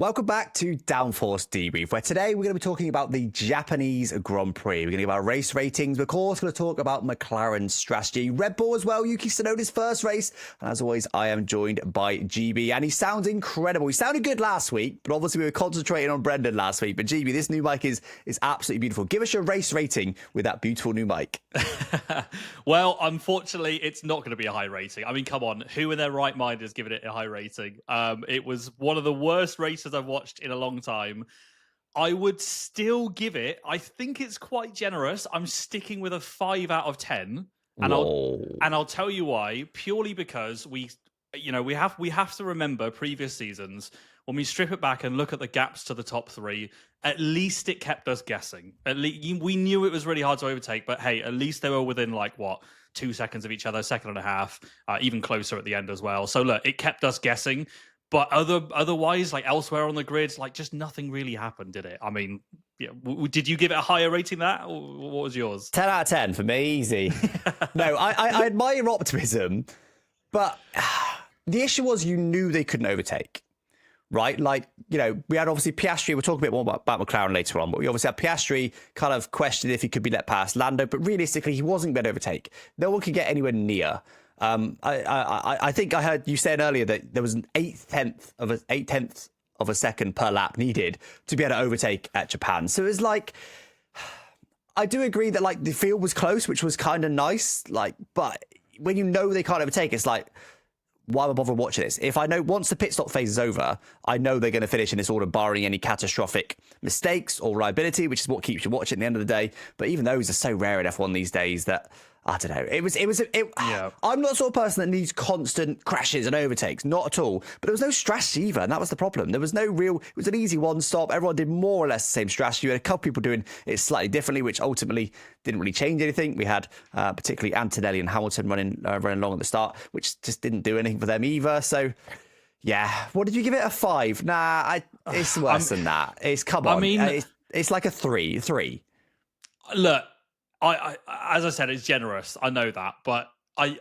Welcome back to Downforce Debrief, where today we're going to be talking about the Japanese Grand Prix. We're going to give our race ratings. We're of course going to talk about McLaren's strategy, Red Bull as well, Yuki Tsunoda's first race. And as always, I am joined by GB, and he sounds incredible. He sounded good last week, but obviously we were concentrating on Brendan last week. But GB, this new mic is absolutely beautiful. Give us your race rating with that beautiful new mic. Well, unfortunately, it's not going to be a high rating. I mean, come on, who in their right mind is giving it a high rating? It was one of the worst races I've watched in a long time. I would still give it, I think it's quite generous. I'm sticking with a 5 out of 10. And I'll tell you why. Purely because we have to remember previous seasons when we strip it back and look at the gaps to the top three. At least it kept us guessing. At least we knew it was really hard to overtake, but hey, at least they were within 2 seconds of each other, second and a half, even closer at the end as well. So look, it kept us guessing. But otherwise, elsewhere on the grid, just nothing really happened, did it? I mean, yeah, did you give it a higher rating than that? Or what was yours? 10 out of 10 for me, easy. No, I admire your optimism, but the issue was you knew they couldn't overtake, right? We had obviously Piastri. We'll talk a bit more about McLaren later on, but we obviously had Piastri kind of questioned if he could be let past Lando, but realistically, he wasn't going to overtake. No one could get anywhere near. I think I heard you saying earlier that there was an eighth tenth of a second per lap needed to be able to overtake at Japan. So it was I do agree that the field was close, which was kind of nice. But when you know they can't overtake, it's why am I bother watching this? If I know once the pit stop phase is over, I know they're going to finish in this order, barring any catastrophic mistakes or reliability, which is what keeps you watching at the end of the day. But even those are so rare in F1 these days that I don't know. Yeah. I'm not the sort of person that needs constant crashes and overtakes, not at all. But there was no strategy either, and that was the problem. There was no real. It was an easy one stop. Everyone did more or less the same strategy. You had a couple people doing it slightly differently, which ultimately didn't really change anything. We had particularly Antonelli and Hamilton running along at the start, which just didn't do anything for them either. So. Yeah, what did you give it? A 5? Nah, it's worse than that. Come on. I mean, it's like a 3. Look, I as I said, it's generous. I know that, but I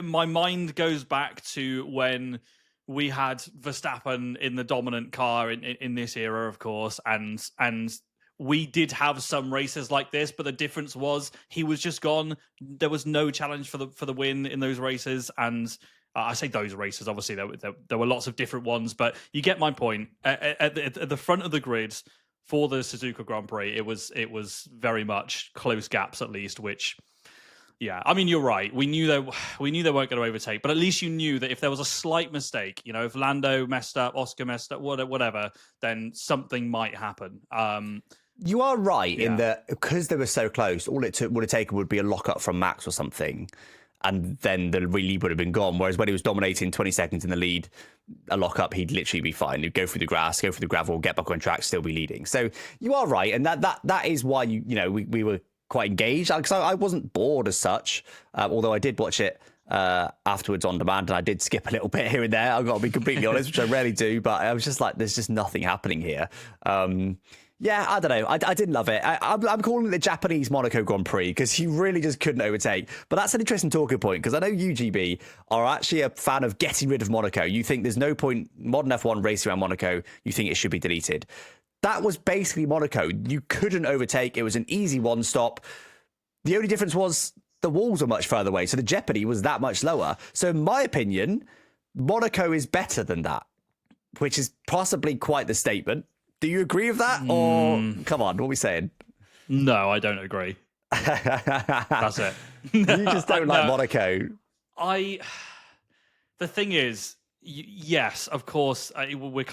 my mind goes back to when we had Verstappen in the dominant car in this era, of course, and we did have some races like this, but the difference was he was just gone. There was no challenge for the win in those races, and I say those races. Obviously, there were lots of different ones, but you get my point. At the front of the grid for the Suzuka Grand Prix, it was very much close gaps, at least. Which, yeah, I mean, you're right. We knew they weren't going to overtake, but at least you knew that if there was a slight mistake, if Lando messed up, Oscar messed up, whatever, then something might happen. You are right in that because they were so close, all it would have taken would be a lockup from Max or something. And then the lead would have been gone. Whereas when he was dominating 20 seconds in the lead, a lockup, he'd literally be fine. He'd go through the grass, go through the gravel, get back on track, still be leading. So you are right. And that is why we were quite engaged. Because I wasn't bored as such, although I did watch it afterwards on demand. And I did skip a little bit here and there. I've got to be completely honest, which I rarely do. But I was just there's just nothing happening here. Yeah, I don't know. I didn't love it. I'm calling it the Japanese Monaco Grand Prix because he really just couldn't overtake. But that's an interesting talking point because I know UGB are actually a fan of getting rid of Monaco. You think there's no point modern F1 racing around Monaco. You think it should be deleted. That was basically Monaco. You couldn't overtake. It was an easy one stop. The only difference was the walls were much further away, so the jeopardy was that much lower. So in my opinion, Monaco is better than that, which is possibly quite the statement. Do you agree with that? Or come on, what are we saying? No, I don't agree. That's it. You just don't like Monaco. The thing is, yes, of course, we're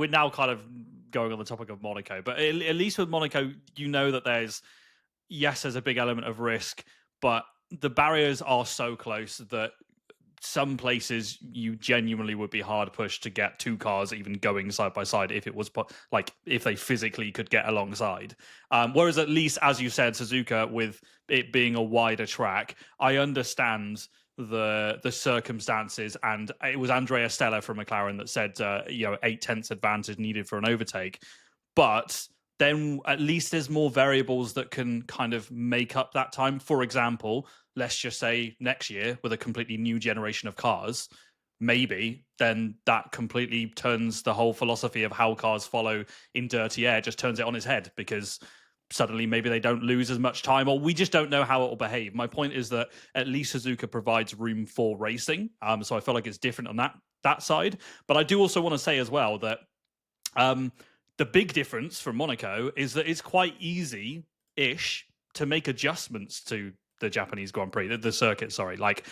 now kind of going on the topic of Monaco, but at least with Monaco, you know that there's a big element of risk, but the barriers are so close that some places you genuinely would be hard pushed to get two cars even going side by side if it was if they physically could get alongside. Whereas at least, as you said, Suzuka, with it being a wider track, I understand the circumstances, and it was Andrea Stella from McLaren that said 8/10 advantage needed for an overtake, but then at least there's more variables that can kind of make up that time. For example, let's just say next year with a completely new generation of cars, maybe then that completely turns the whole philosophy of how cars follow in dirty air, just turns it on its head, because suddenly maybe they don't lose as much time, or we just don't know how it will behave. My point is that at least Suzuka provides room for racing. So I feel like it's different on that side. But I do also want to say as well that the big difference from Monaco is that it's quite easy-ish to make adjustments to the Japanese Grand Prix, the circuit, sorry. Like,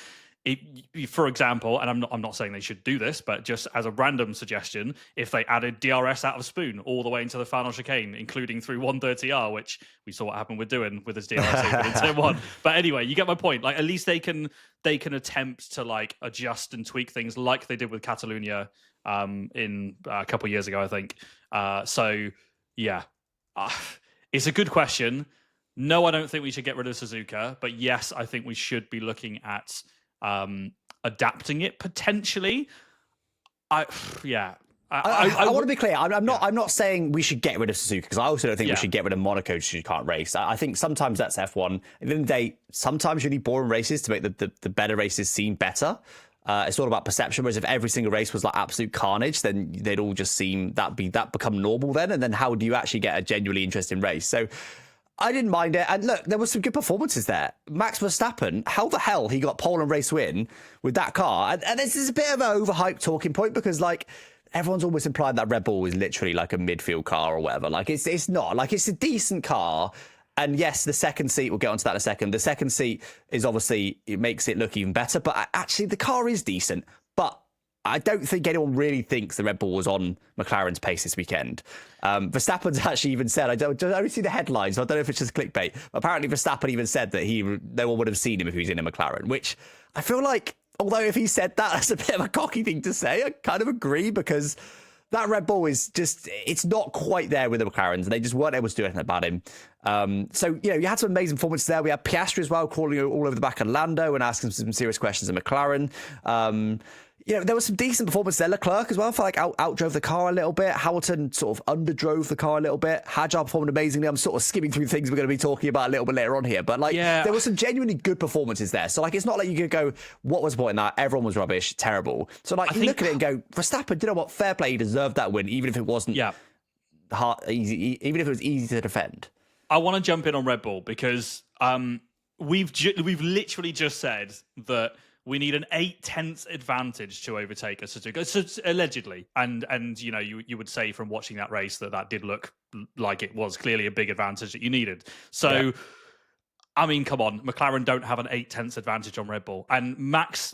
for example, and I'm not saying they should do this, but just as a random suggestion, if they added DRS out of Spoon all the way into the final chicane, including through 130R, which we saw what happened with doing with his DRS even in turn one. But anyway, you get my point. Like, at least they can attempt to like adjust and tweak things like they did with Catalonia in a couple of years ago, I think. So yeah, it's a good question. No, I don't think we should get rid of Suzuka, but yes, I think we should be looking at adapting it potentially. I want to be clear. I'm not saying we should get rid of Suzuka, because I also don't think we should get rid of Monaco because you can't race. I think sometimes that's F1. At the end of the day, sometimes you need boring races to make the better races seem better. It's all about perception. Whereas if every single race was like absolute carnage, then they'd all just seem that become normal then. And then how do you actually get a genuinely interesting race? So I didn't mind it. And look, there were some good performances there. Max Verstappen, how the hell he got pole and race win with that car? And this is a bit of an overhyped talking point, because like everyone's almost implying that Red Bull is literally like a midfield car or whatever. Like it's not. Like, it's a decent car. And yes, the second seat, we'll get onto that in a second. The second seat is obviously, it makes it look even better. But actually, the car is decent. But I don't think anyone really thinks the Red Bull was on McLaren's pace this weekend. Verstappen's actually even said, I don't see the headlines, so I don't know if it's just clickbait. But apparently Verstappen even said that no one would have seen him if he was in a McLaren, which I feel like, although if he said that, that's a bit of a cocky thing to say. I kind of agree, because that Red Bull is just, it's not quite there with the McLarens, and they just weren't able to do anything about him. So, you had some amazing performances there. We had Piastri as well, calling all over the back of Lando and asking some serious questions of McLaren. There was some decent performances there. Leclerc as well, I felt like outdrove the car a little bit. Hamilton sort of underdrove the car a little bit. Hadjar performed amazingly. I'm sort of skimming through things we're going to be talking about a little bit later on here. But there were some genuinely good performances there. So it's not like you could go, what was the point in that? Everyone was rubbish, terrible. So you look at it and go, Verstappen, you know what? Fair play, he deserved that win, even if it wasn't easy, even if it was easy to defend. I want to jump in on Red Bull because we've literally just said that we need an 0.8 advantage to overtake a Suzuka, so allegedly. And you would say from watching that race that did look like it was clearly a big advantage that you needed. So, I mean, come on, McLaren don't have an 0.8 advantage on Red Bull. And Max,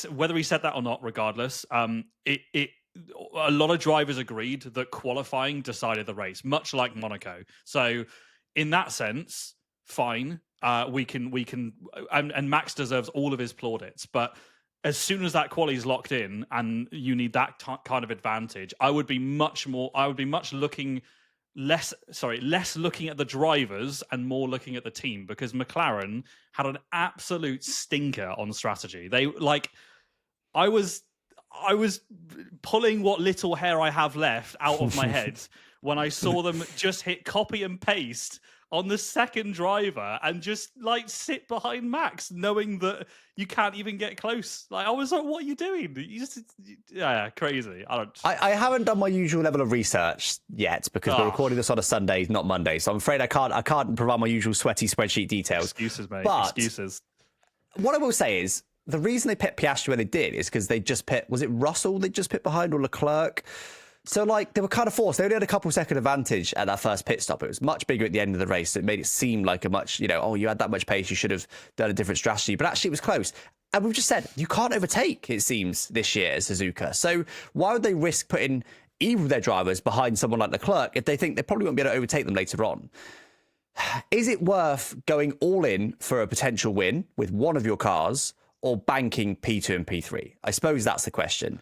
whether he said that or not, regardless, a lot of drivers agreed that qualifying decided the race, much like Monaco. So, in that sense, fine. We can, and Max deserves all of his plaudits. But as soon as that quali's locked in, and you need that kind of advantage, I would be much less looking at the drivers and more looking at the team, because McLaren had an absolute stinker on strategy. I was pulling what little hair I have left out of my head when I saw them just hit copy and paste on the second driver and just sit behind Max, knowing that you can't even get close. I was like, what are you doing? Crazy. I haven't done my usual level of research yet, because we're recording this on a Sunday, not Monday. So I'm afraid I can't provide my usual sweaty spreadsheet details. Excuses, mate. But excuses. What I will say is, the reason they picked Piastri where they did is because they just picked, was it Russell they just picked behind, or Leclerc? So, they were kind of forced. They only had a couple second advantage at that first pit stop. It was much bigger at the end of the race. So it made it seem like a much, you had that much pace, you should have done a different strategy. But actually, it was close. And we've just said, you can't overtake, it seems, this year as Suzuka. So why would they risk putting either of their drivers behind someone like Leclerc if they think they probably won't be able to overtake them later on? Is it worth going all in for a potential win with one of your cars, or banking P2 and P3? I suppose that's the question.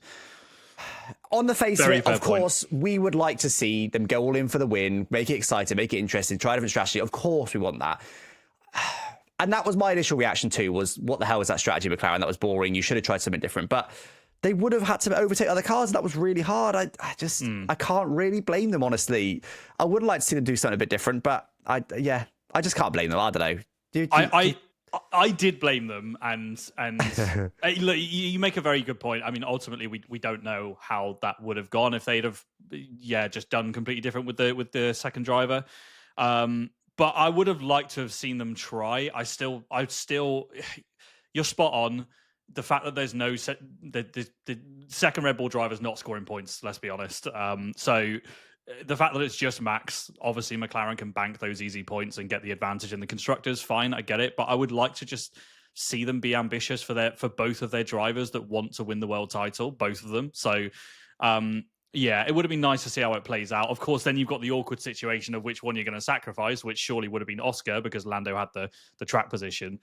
On the face of it, of course, we would like to see them go all in for the win, make it exciting, make it interesting, try a different strategy. Of course we want that. And that was my initial reaction too, was what the hell was that strategy, McLaren? That was boring. You should have tried something different. But they would have had to overtake other cars, and that was really hard. I can't really blame them, honestly. I would like to see them do something a bit different, but I just can't blame them. I don't know. I did blame them, and look, you make a very good point. I mean, ultimately, we don't know how that would have gone if they'd have, just done completely different with the second driver. But I would have liked to have seen them try. I still, you're spot on. The fact that there's no the second Red Bull driver's not scoring points. Let's be honest. So the fact that it's just Max, obviously McLaren can bank those easy points and get the advantage in the constructors. Fine, I get it, but I would like to just see them be ambitious for both of their drivers that want to win the world title, both of them. So, it would have been nice to see how it plays out. Of course, then you've got the awkward situation of which one you're going to sacrifice, which surely would have been Oscar because Lando had the track position.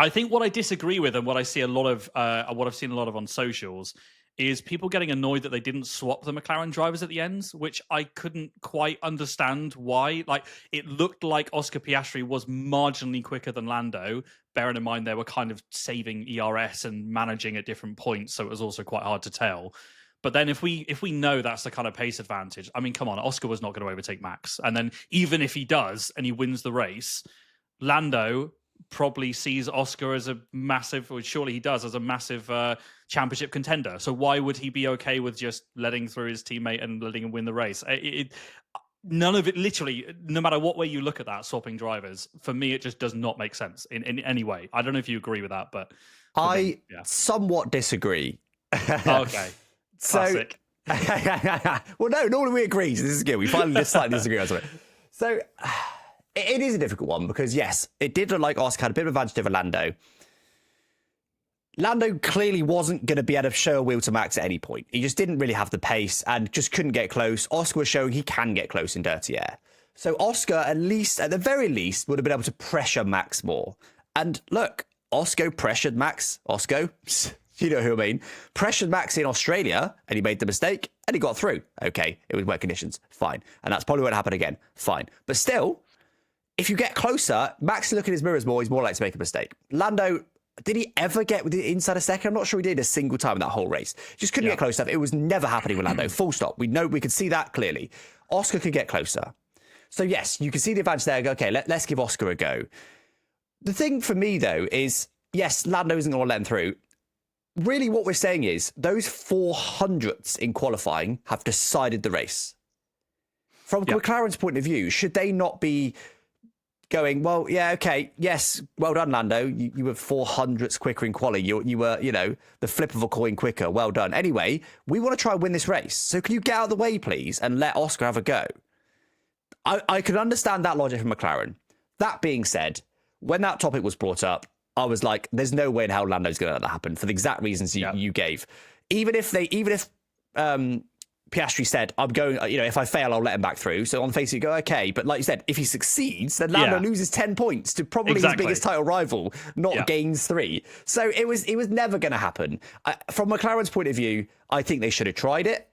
I think what I disagree with and what I see what I've seen a lot of on socials is people getting annoyed that they didn't swap the McLaren drivers at the end, which I couldn't quite understand why. Like, it looked like Oscar Piastri was marginally quicker than Lando, bearing in mind they were kind of saving ERS and managing at different points, so it was also quite hard to tell. But then if we know that's the kind of pace advantage, I mean, come on, Oscar was not going to overtake Max. And then even if he does and he wins the race, Lando probably sees Oscar as a massive, or surely he does, as a massive championship contender. So why would he be okay with just letting through his teammate and letting him win the race? None of it, literally, no matter what way you look at that, swapping drivers, for me, it just does not make sense in any way. I don't know if you agree with that, but I somewhat disagree. Okay. Classic. Well, no, normally we agree. So this is good. We finally slightly disagree on something. So it is a difficult one because, yes, it did look like Oscar had a bit of advantage over Lando. Lando clearly wasn't going to be able to show a wheel to Max at any point. He just didn't really have the pace and just couldn't get close. Oscar was showing he can get close in dirty air. So Oscar, at the very least, would have been able to pressure Max more. And look, Oscar pressured Max. Oscar, you know who I mean. Pressured Max in Australia, and he made the mistake, and he got through. Okay, it was wet conditions. Fine. And that's probably what happened again. Fine. But still, if you get closer, Max look in his mirrors more, he's more likely to make a mistake. Lando, did he ever get within inside a second? I'm not sure he did a single time in that whole race. Just couldn't get close enough. It was never happening with Lando. Full stop. We could see that clearly. Oscar could get closer. So yes, you can see the advantage there. Go, okay, let's give Oscar a go. The thing for me, though, is, yes, Lando isn't going to let him through. Really what we're saying is those 400ths in qualifying have decided the race. From McLaren's point of view, should they not be going, well, yeah, okay, yes, well done, Lando. You were 400ths quicker in quali. You were, the flip of a coin quicker. Well done. Anyway, we want to try and win this race. So can you get out of the way, please, and let Oscar have a go? I can understand that logic from McLaren. That being said, when that topic was brought up, I was like, there's no way in hell Lando's going to let that happen for the exact reasons you gave. Even if Piastri said, I'm going, if I fail, I'll let him back through. So on the face, you go, okay. But like you said, if he succeeds, then Lando loses 10 points to probably his biggest title rival, not gains 3. So it was never going to happen. From McLaren's point of view, I think they should have tried it.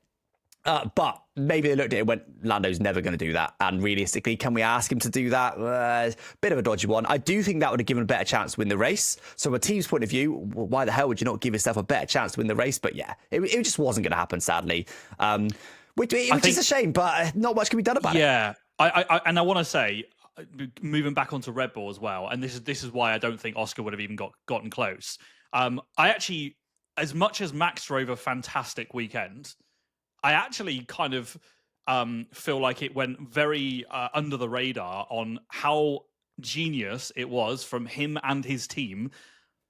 But maybe they looked at it and went, Lando's never going to do that. And realistically, can we ask him to do that? Bit of a dodgy one. I do think that would have given a better chance to win the race. So from a team's point of view, why the hell would you not give yourself a better chance to win the race? But yeah, it just wasn't going to happen, sadly. Which is a shame, but not much can be done about it. Yeah, I want to say, moving back onto Red Bull as well, and this is why I don't think Oscar would have even gotten close. I actually, as much as Max drove a fantastic weekend, I actually kind of feel like it went very under the radar on how genius it was from him and his team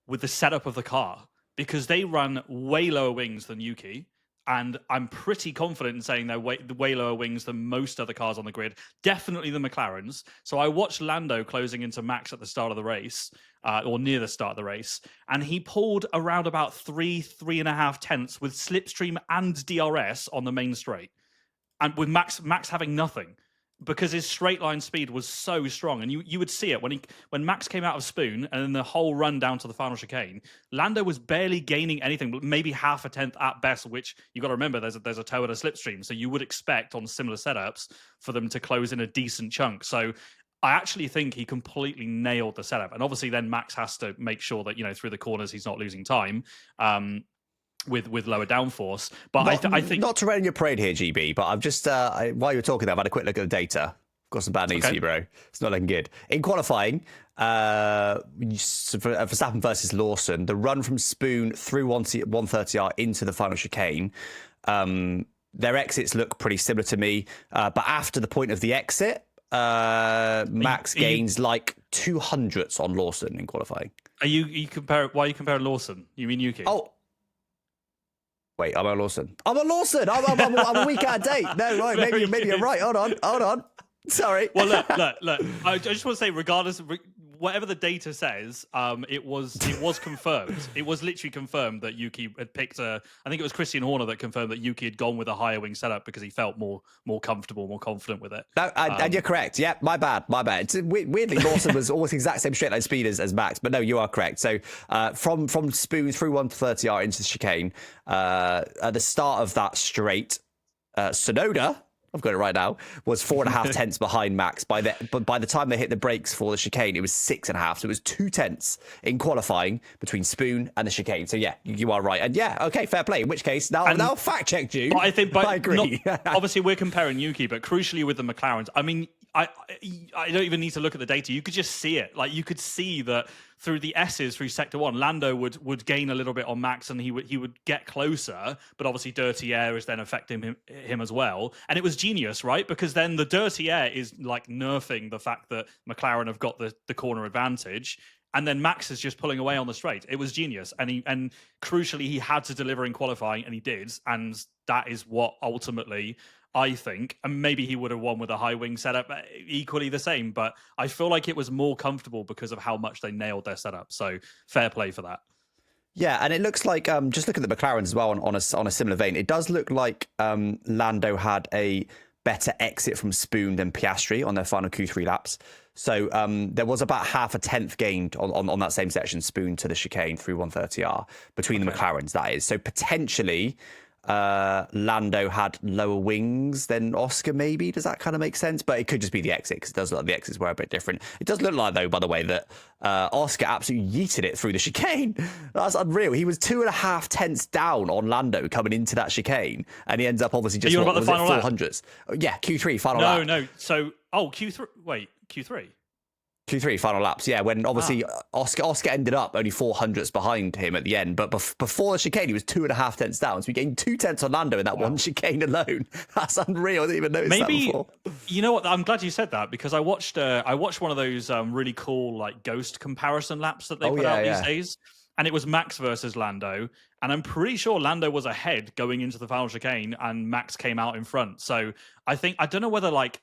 with the setup of the car, because they ran way lower wings than Yuki. And I'm pretty confident in saying they're way lower wings than most other cars on the grid, definitely the McLarens. So I watched Lando closing into Max at the start of the race, or near the start of the race, and he pulled around about 3.5 tenths with slipstream and DRS on the main straight, and with Max having nothing, because his straight line speed was so strong. And you would see it when Max came out of Spoon and then the whole run down to the final chicane, Lando was barely gaining anything, but maybe half a tenth at best, which you got to remember there's a toe at a slipstream. So you would expect on similar setups for them to close in a decent chunk. So I actually think he completely nailed the setup. And obviously then Max has to make sure that, through the corners, he's not losing time. With lower downforce, but I think not to rain on your parade here, GB. But I've just while you were talking, I've had a quick look at the data. Got some bad news for you, bro. It's not looking good. In qualifying, for Verstappen versus Lawson, the run from Spoon through 130R into the final chicane, their exits look pretty similar to me. But after the point of the exit, Max gains like 200s on Lawson in qualifying. Why are you comparing Lawson? You mean Yuki? Oh. Wait, I'm on Lawson. I'm a week out of date. No, right, maybe you're right. Hold on. Sorry. Well, look. I just want to say, regardless, whatever the data says, it was confirmed. It was literally confirmed that Yuki had picked I think it was Christian Horner that confirmed that Yuki had gone with a higher wing setup because he felt more comfortable, more confident with it. No, and you're correct. Yeah, my bad. It's, weirdly, Lawson was almost the exact same straight line speed as Max, but no, you are correct. So from Spoon through 130R into the chicane, at the start of that straight, Sonoda, I've got it right now, was 4.5 tenths behind Max. By the time they hit the brakes for the chicane, it was 6.5. So it was 2 tenths in qualifying between Spoon and the chicane. So yeah, you are right. And yeah, okay, fair play. In which case, now fact checked you. But I agree. Obviously, we're comparing Yuki, but crucially with the McLarens, I mean, I don't even need to look at the data. You could just see it. Like, you could see that through the S's through sector one, Lando would gain a little bit on Max, and he would get closer. But obviously, dirty air is then affecting him as well. And it was genius, right? Because then the dirty air is like nerfing the fact that McLaren have got the corner advantage. And then Max is just pulling away on the straight. It was genius. And crucially, he had to deliver in qualifying, and he did. And that is what ultimately, I think, and maybe he would have won with a high wing setup, equally the same. But I feel like it was more comfortable because of how much they nailed their setup. So fair play for that. Yeah, and it looks like, just looking at the McLarens as well on a similar vein, it does look like Lando had a better exit from Spoon than Piastri on their final Q3 laps. So there was about half a tenth gained on that same section, Spoon to the chicane through 130R between the McLarens, that is. So potentially Lando had lower wings than Oscar, maybe. Does that kind of make sense? But it could just be the exit, because it does look like the exits were a bit different. It does look like, though, by the way, that Oscar absolutely yeeted it through the chicane. That's unreal. He was 2.5 tenths down on Lando coming into that chicane, and he ends up obviously just, what, was it 400s? Yeah, Q3, final lap. No. So, Q3. Wait, Q3? Q3 final laps, yeah, when obviously Oscar ended up only 400s behind him at the end, but before the chicane, he was 2.5 tenths down. So he gained 2 tenths on Lando in that one chicane alone. That's unreal. I didn't even notice that before. You know what? I'm glad you said that, because I watched one of those really cool like ghost comparison laps that they put out these days. And it was Max versus Lando. And I'm pretty sure Lando was ahead going into the final chicane, and Max came out in front. So I don't know whether like,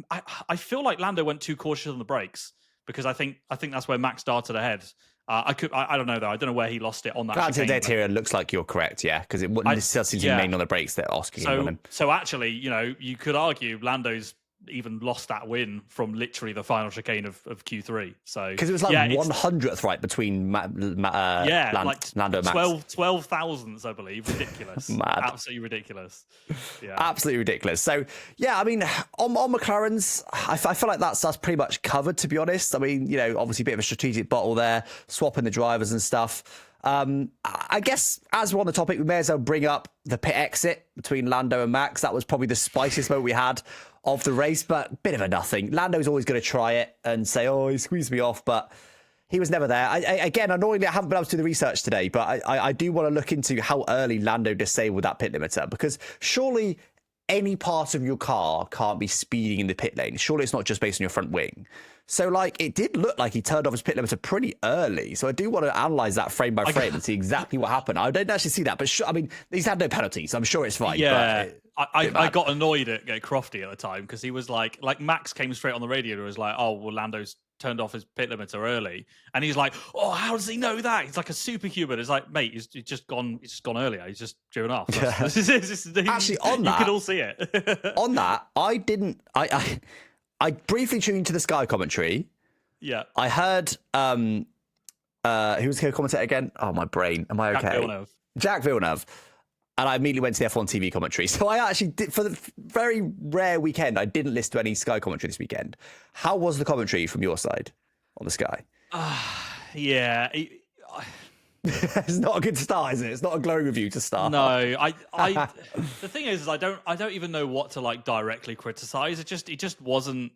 I feel like Lando went too cautious on the brakes, because I think that's where Max darted ahead. I don't know though. I don't know where he lost it on that. Glad data here looks like you're correct, yeah, because it wouldn't necessarily seem to be mainly on the brakes that Oscar came on him. So actually, you could argue Lando's even lost that win from literally the final chicane of Q3. So because it was like 100th right between Lando and Max. 12 thousandths, I believe. Ridiculous. Mad. Absolutely ridiculous. Yeah. Absolutely ridiculous. So yeah, I mean, on McLaren's, I feel like that's pretty much covered, to be honest. I mean, obviously a bit of a strategic bottle there, swapping the drivers and stuff. I guess as we're on the topic, we may as well bring up the pit exit between Lando and Max. That was probably the spiciest moment we had of the race, but bit of a nothing. Lando's always going to try it and say, oh, he squeezed me off, but he was never there. Again, annoyingly, I haven't been able to do the research today, but I do want to look into how early Lando disabled that pit limiter, because surely any part of your car can't be speeding in the pit lane. Surely it's not just based on your front wing. So, it did look like he turned off his pit limiter pretty early. So I do want to analyse that frame by frame and see exactly what happened. I don't actually see that, but he's had no penalties, so I'm sure it's fine. Yeah, but I got annoyed at Crofty at the time, because he was like Max came straight on the radio and was like, oh, well, Lando's turned off his pit limiter early. And he's like, oh, how does he know that? He's like a superhuman. It's like, mate, he's just gone earlier. He's just driven off. Actually, on that, you could all see it. On that, I briefly tuned into the Sky commentary. Yeah. I heard, who was the commentator again? Oh, my brain. Am I okay? Jack Villeneuve. And I immediately went to the F1 TV commentary. So I actually did, for the very rare weekend, I didn't listen to any Sky commentary this weekend. How was the commentary from your side on the Sky? Yeah. It's not a good start, is it? It's not a glowing review to start. No, the thing is I don't even know what to like directly criticize. It just wasn't.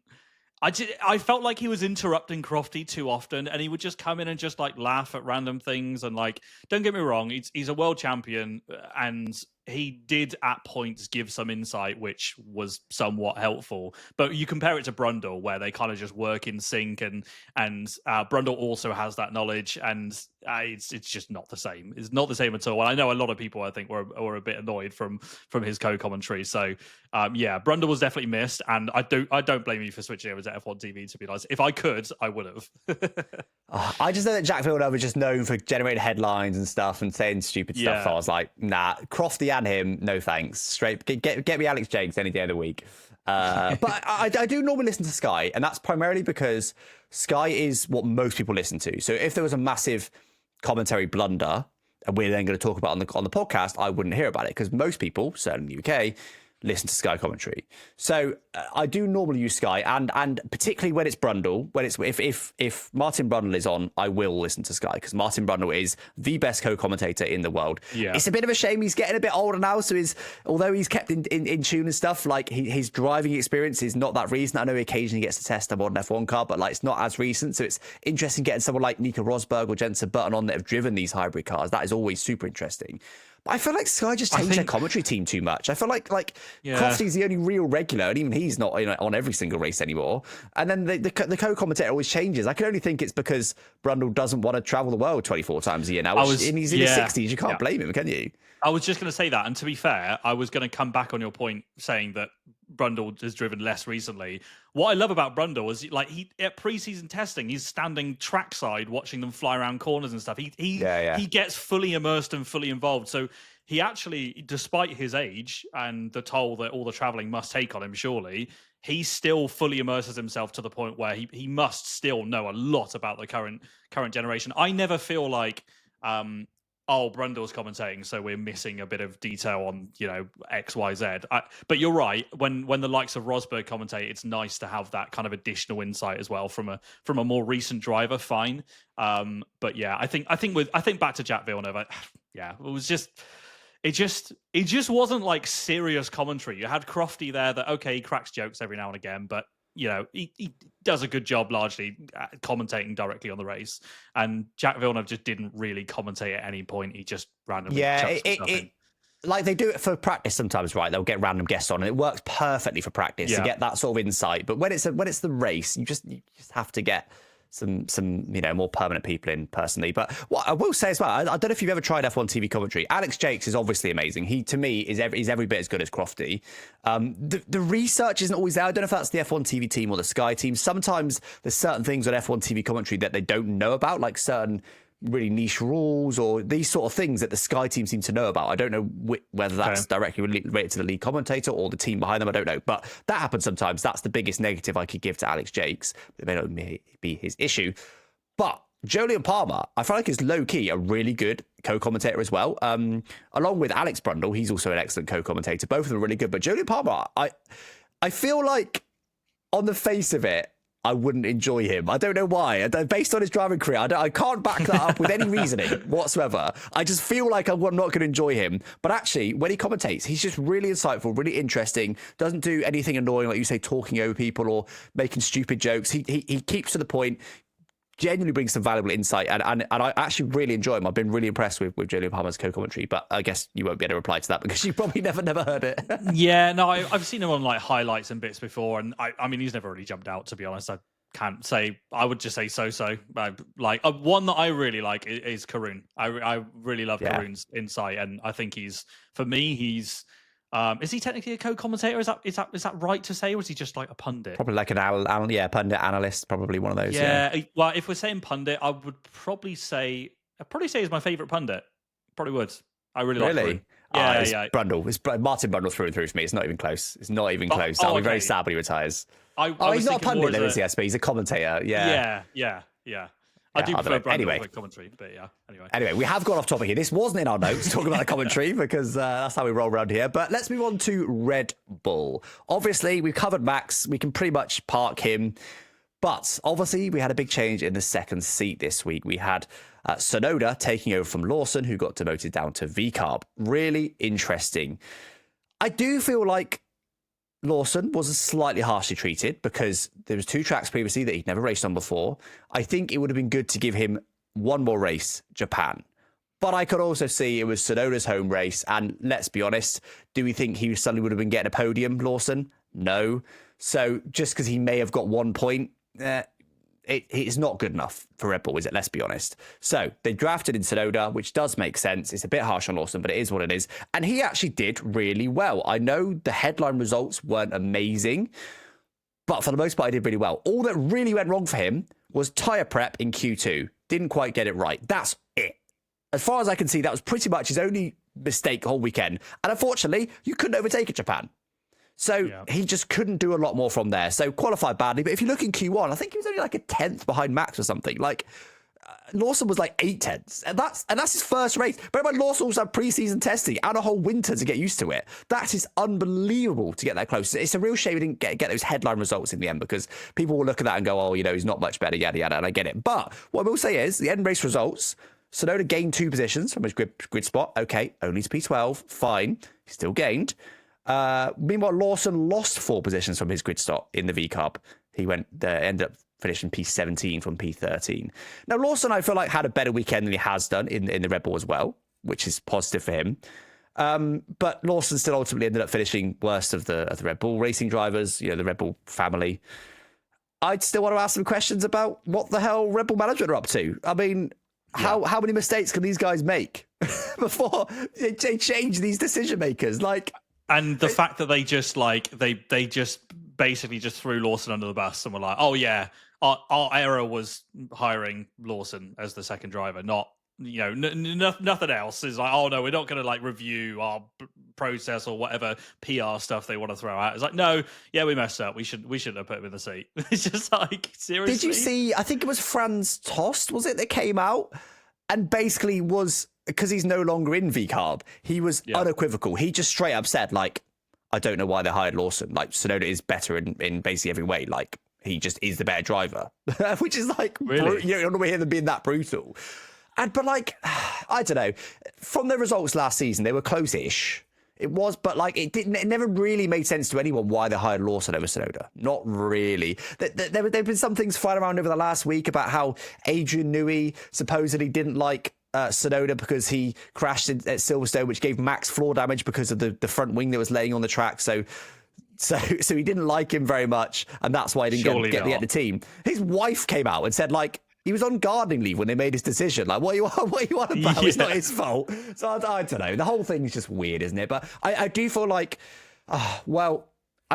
I felt like he was interrupting Crofty too often, and he would just come in and just like laugh at random things. And like, don't get me wrong, he's a world champion, and he did at points give some insight, which was somewhat helpful. But you compare it to Brundle, where they kind of just work in sync, and Brundle also has that knowledge, and it's just not the same. It's not the same at all. And I know a lot of people, I think, were a bit annoyed from his co-commentary. So yeah, Brundle was definitely missed, and I don't blame you for switching over to F1 TV. To be honest, if I could, I would have. I just know that Jack Villeneuve was just known for generating headlines and stuff and saying stupid stuff. So I was like, nah, Crofty and him, no thanks. Straight, get me Alex Jakes any day of the week. But I do normally listen to Sky, and that's primarily because Sky is what most people listen to. So if there was a massive commentary blunder, and we're then going to talk about on the podcast, I wouldn't hear about it because most people, certainly in the UK, listen to Sky commentary. So I do normally use Sky, and particularly when it's Brundle, when it's if Martin Brundle is on, I will listen to Sky because Martin Brundle is the best co-commentator in the world. Yeah. It's a bit of a shame he's getting a bit older now, so although he's kept in tune and stuff, like his driving experience is not that recent. I know he occasionally gets to test a modern F1 car, but like it's not as recent. So it's interesting getting someone like Nico Rosberg or Jensen Button on that have driven these hybrid cars. That is always super interesting. But I feel like Sky just changed their commentary team too much. I feel like Crofty's the only real regular, and even he's not on every single race anymore. And then the co-commentator always changes. I can only think it's because Brundle doesn't want to travel the world 24 times a year now. And he's in his 60s. You can't blame him, can you? I was just going to say that. And to be fair, I was going to come back on your point saying that Brundle has driven less recently. What I love about Brundle is like at preseason testing, he's standing trackside watching them fly around corners and stuff. He gets fully immersed and fully involved. So he actually, despite his age and the toll that all the traveling must take on him, surely he still fully immerses himself to the point where he must still know a lot about the current generation. I never feel like Brundle's commentating, so we're missing a bit of detail on, X, Y, Z. But you're right. When the likes of Rosberg commentate, it's nice to have that kind of additional insight as well from a more recent driver. Fine, but yeah, I think back to Jack Villeneuve. It just wasn't like serious commentary. You had Crofty there that he cracks jokes every now and again, but he does a good job largely commentating directly on the race. And Jack Villeneuve just didn't really commentate at any point. He just randomly like they do it for practice sometimes, right? They'll get random guests on, and it works perfectly for practice to get that sort of insight. But when it's the race, you just have to get some more permanent people in personally. But what I will say as well, I don't know if you've ever tried F1 TV commentary. Alex Jakes is obviously amazing. He, to me, is every bit as good as Crofty. The research isn't always there. I don't know if that's the F1 TV team or the Sky team. Sometimes there's certain things on F1 TV commentary that they don't know about, like certain really niche rules or these sort of things that the Sky team seem to know about. I don't know whether that's directly related to the lead commentator or the team behind them. I don't know, but that happens sometimes. That's the biggest negative I could give to Alex Jakes. It may not be his issue, but Jolyon Palmer, I feel like is low-key a really good co-commentator as well. Along with Alex Brundle, he's also an excellent co-commentator. Both of them are really good, but Jolyon Palmer, I feel like on the face of it, I wouldn't enjoy him. I don't know why. Based on his driving career, I can't back that up with any reasoning whatsoever. I just feel like I'm not going to enjoy him. But actually, when he commentates, he's just really insightful, really interesting. Doesn't do anything annoying, like you say, talking over people or making stupid jokes. He keeps to the point. Genuinely brings some valuable insight, and I actually really enjoy him. I've been really impressed with Jolyon Palmer's co-commentary, but I guess you won't be able to reply to that because you probably never heard it. Yeah, no, I've seen him on like highlights and bits before, and I mean he's never really jumped out, to be honest. I can't say. I would just say so. Like one that I really like is Karun. I really love Karun's insight, and I think he's is he technically a co-commentator? Is that right to say, or is he just like a pundit? Probably like an pundit analyst, probably one of those. Yeah. Well, if we're saying pundit, I would probably say he's my favorite pundit. Probably would. I really like Karun. Yeah. Brundle. It's Martin Brundle through and through for me. It's not even close. I'll be very sad when he retires. He's not a pundit, though, is he? I suppose he's a commentator. Yeah. I do prefer Brundle commentary, but Anyway, we have gone off topic here. This wasn't in our notes talking about the commentary because that's how we roll around here. But let's move on to Red Bull. Obviously, we've covered Max. We can pretty much park him. But obviously, we had a big change in the second seat this week. We had Tsunoda taking over from Lawson, who got demoted down to VCARB. Really interesting. I do feel like Lawson was slightly harshly treated because there was 2 tracks previously that he'd never raced on before. I think it would have been good to give him one more race, Japan. But I could also see it was Tsunoda's home race. And let's be honest, do we think he suddenly would have been getting a podium, Lawson? No. So just because he may have got 1 point, it's not good enough for Red Bull, is it? Let's be honest. So they drafted in Tsunoda, which does make sense. It's a bit harsh on Lawson, but it is what it is. And he actually did really well. I know the headline results weren't amazing, but for the most part, he did really well. All that really went wrong for him was tyre prep in Q2. Didn't quite get it right. That's it. As far as I can see, that was pretty much his only mistake the whole weekend. And unfortunately, you couldn't overtake in Japan. So he just couldn't do a lot more from there. So qualified badly. But if you look in Q1, I think he was only like a 10th behind Max or something. Like Lawson was like 8 tenths. And that's his first race. But Lawson also had preseason testing and a whole winter to get used to it. That is unbelievable to get that close. It's a real shame he didn't get those headline results in the end, because people will look at that and go, oh, he's not much better, yada, yada. And I get it. But what I will say is the end race results, Tsunoda gained 2 positions from his grid spot. Okay, only to P12. Fine. He still gained. Meanwhile, Lawson lost 4 positions from his grid stop in the VCARB. He ended up finishing P17 from P13. Now, Lawson, I feel like, had a better weekend than he has done in the Red Bull as well, which is positive for him. But Lawson still ultimately ended up finishing worst of the Red Bull racing drivers, the Red Bull family. I'd still want to ask some questions about what the hell Red Bull management are up to. I mean, how many mistakes can these guys make before they change these decision makers? And the fact that they just they just basically just threw Lawson under the bus and were like, oh yeah, our error was hiring Lawson as the second driver, not nothing else. Is like, oh no, we're not going to review our process or whatever PR stuff they want to throw out. It's like, no, yeah, we messed up. We shouldn't have put him in the seat. It's just like, seriously. Did you see? I think it was Franz Tost, was it, that came out and basically was, because he's no longer in VCARB, he was unequivocal. He just straight up said, I don't know why they hired Lawson. Tsunoda is better in basically every way. He just is the better driver, which is really? You don't hear them being that brutal. But I don't know. From the results last season, they were close-ish. It was, but it never really made sense to anyone why they hired Lawson over Tsunoda. Not really. There have been some things flying around over the last week about how Adrian Newey supposedly didn't like Tsunoda because he crashed at Silverstone, which gave Max floor damage because of the front wing that was laying on the track. So he didn't like him very much, and that's why he didn't get the team. His wife came out and said he was on gardening leave when they made his decision. What are you on about? Yeah. It's not his fault. So I don't know. The whole thing is just weird, isn't it? But I do feel I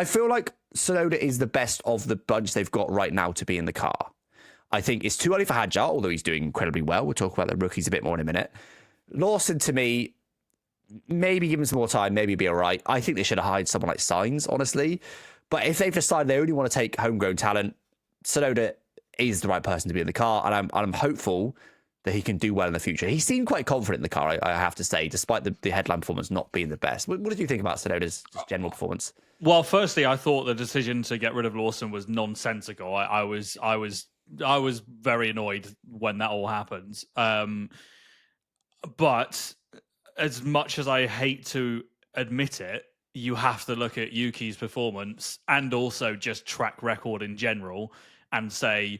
feel like Tsunoda is the best of the bunch they've got right now to be in the car. I think it's too early for Hadjar, although he's doing incredibly well. We'll talk about the rookies a bit more in a minute. Lawson, to me, maybe give him some more time, maybe be all right. I think they should have hired someone like Sainz, honestly. But if they've decided they only want to take homegrown talent, Tsunoda is the right person to be in the car, and I'm hopeful that he can do well in the future. He seemed quite confident in the car, I have to say, despite the headline performance not being the best. What did you think about Tsunoda's general performance? Well, firstly, I thought the decision to get rid of Lawson was nonsensical. I was very annoyed when that all happened. But as much as I hate to admit it, you have to look at Yuki's performance and also just track record in general and say,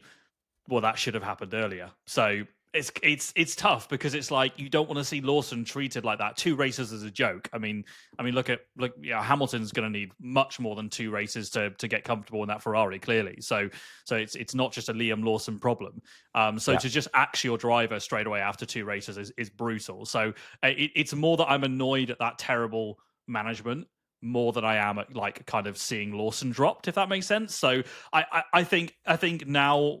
well, that should have happened earlier. So it's tough because it's you don't want to see Lawson treated like that. 2 races is a joke. I mean, look, Hamilton's going to need much more than 2 races to get comfortable in that Ferrari, clearly. So it's not just a Liam Lawson problem. To just axe your driver straight away after 2 races is brutal. So it's more that I'm annoyed at that terrible management more than I am at kind of seeing Lawson dropped, if that makes sense. So I think now,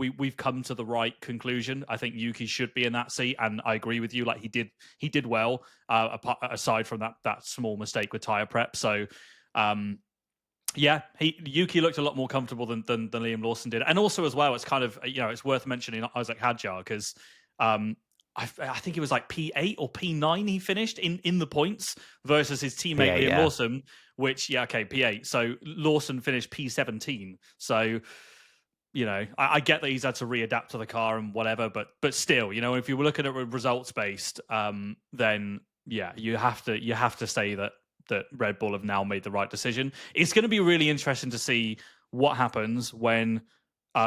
we've come to the right conclusion. I think Yuki should be in that seat, and I agree with you. He did well, aside from that small mistake with tire prep. So Yuki looked a lot more comfortable than Liam Lawson did, and also as well, it's kind of it's worth mentioning Isaac Hadjar because I think it was P8 or P9 he finished in the points versus his teammate Liam Lawson, which P8. So Lawson finished P17. So I get that he's had to readapt to the car and whatever, but still, if you were looking at results based, then yeah, you have to say that Red Bull have now made the right decision. It's going to be really interesting to see what happens when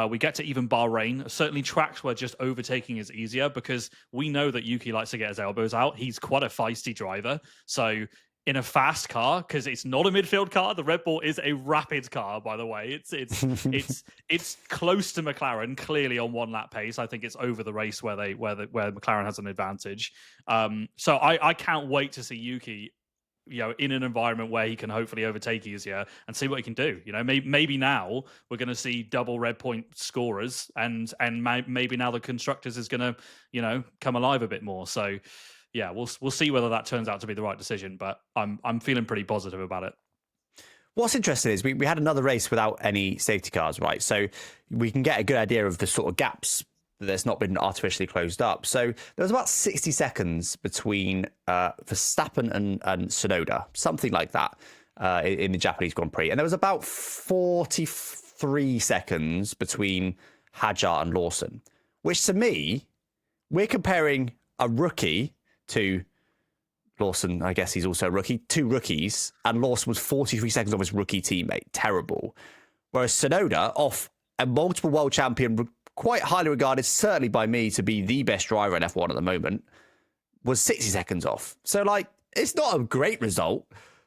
we get to even Bahrain. Certainly tracks where just overtaking is easier, because we know that Yuki likes to get his elbows out. He's quite a feisty driver. So in a fast car, because it's not a midfield car, the Red Bull is a rapid car, by the way. It's close to McLaren, clearly on one lap pace. I think it's over the race where McLaren has an advantage. So I can't wait to see Yuki in an environment where he can hopefully overtake easier and see what he can do. Maybe now we're going to see double red point scorers, and maybe now the constructors is going to come alive a bit more. So yeah, we'll see whether that turns out to be the right decision, but I'm feeling pretty positive about it. What's interesting is we had another race without any safety cars, right? So we can get a good idea of the sort of gaps that's not been artificially closed up. So there was about 60 seconds between Verstappen and Tsunoda, something like that, in the Japanese Grand Prix. And there was about 43 seconds between Hadjar and Lawson, which to me, we're comparing a rookie to Lawson. I guess he's also a rookie, two rookies, and Lawson was 43 seconds off his rookie teammate. Terrible. Whereas Tsunoda, off a multiple world champion, quite highly regarded, certainly by me, to be the best driver in F1 at the moment, was 60 seconds off. So, it's not a great result,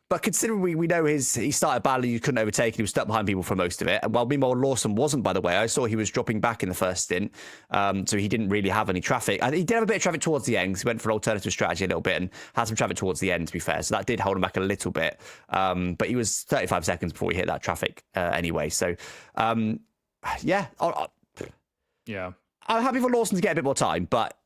but considering we know he started badly, you couldn't overtake, and he was stuck behind people for most of it. And while meanwhile Lawson wasn't, by the way, I saw he was dropping back in the first stint, so he didn't really have any traffic. And he did have a bit of traffic towards the end, because he went for an alternative strategy a little bit and had some traffic towards the end, to be fair. So that did hold him back a little bit. But he was 35 seconds before he hit that traffic anyway. So, yeah. Yeah, I'm happy for Lawson to get a bit more time, but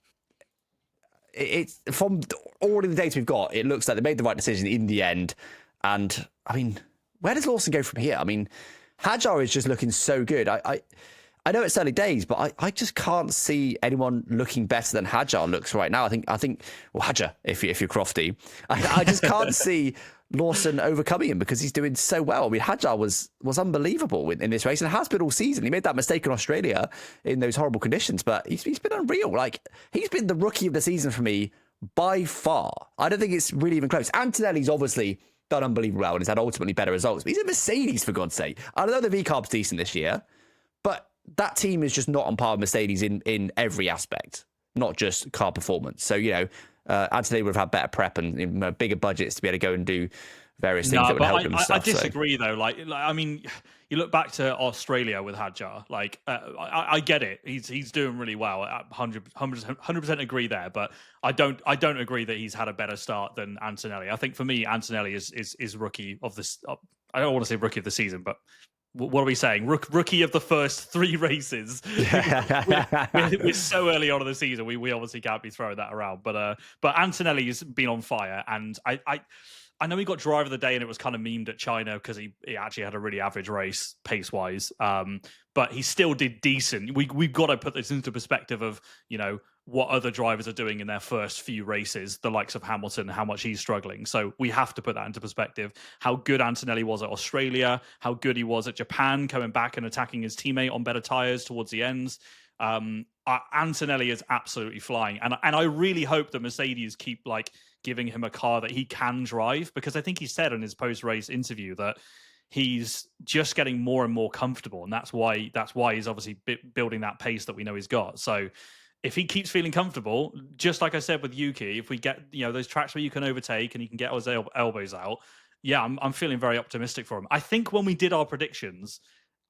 it's from all of the data we've got, it looks like they made the right decision in the end. And I mean, where does Lawson go from here? I mean, Hadjar is just looking so good. I know it's early days, but I just can't see anyone looking better than Hadjar looks right now. I think Hadjar, if you're crofty, I just can't see Lawson overcoming him, because he's doing so well. I mean, Hadjar was unbelievable in this race, and has been all season. He made that mistake in Australia in those horrible conditions, but he's been unreal. He's been the rookie of the season for me by far. I don't think it's really even close. Antonelli's obviously done unbelievably well and has had ultimately better results, but he's a Mercedes, for God's sake. I know the V-Carb's decent this year, but that team is just not on par with Mercedes in every aspect, not just car performance. So, Antonelli would have had better prep and bigger budgets to be able to go and do various things that would help him. I disagree, though. I mean, you look back to Australia with Hadjar. I get it. He's doing really well. 100% agree there. But I don't agree that he's had a better start than Antonelli. I think for me, Antonelli is rookie of this. I don't want to say rookie of the season, but what are we saying? Rookie of the first three races. We're so early on in the season. We obviously can't be throwing that around. But Antonelli's been on fire, and I know he got driver of the day, and it was kind of memed at China because he actually had a really average race pace wise. But he still did decent. We've got to put this into perspective of what other drivers are doing in their first few races, the likes of Hamilton, how much he's struggling. So we have to put that into perspective. How good Antonelli was at Australia, how good he was at Japan, coming back and attacking his teammate on better tyres towards the ends. Antonelli is absolutely flying. And I really hope that Mercedes keep giving him a car that he can drive, because I think he said in his post-race interview that he's just getting more and more comfortable. And that's why he's obviously building that pace that we know he's got. So if he keeps feeling comfortable, just like I said with Yuki, if we get those tracks where you can overtake and he can get his elbows out, yeah, I'm feeling very optimistic for him. I think when we did our predictions,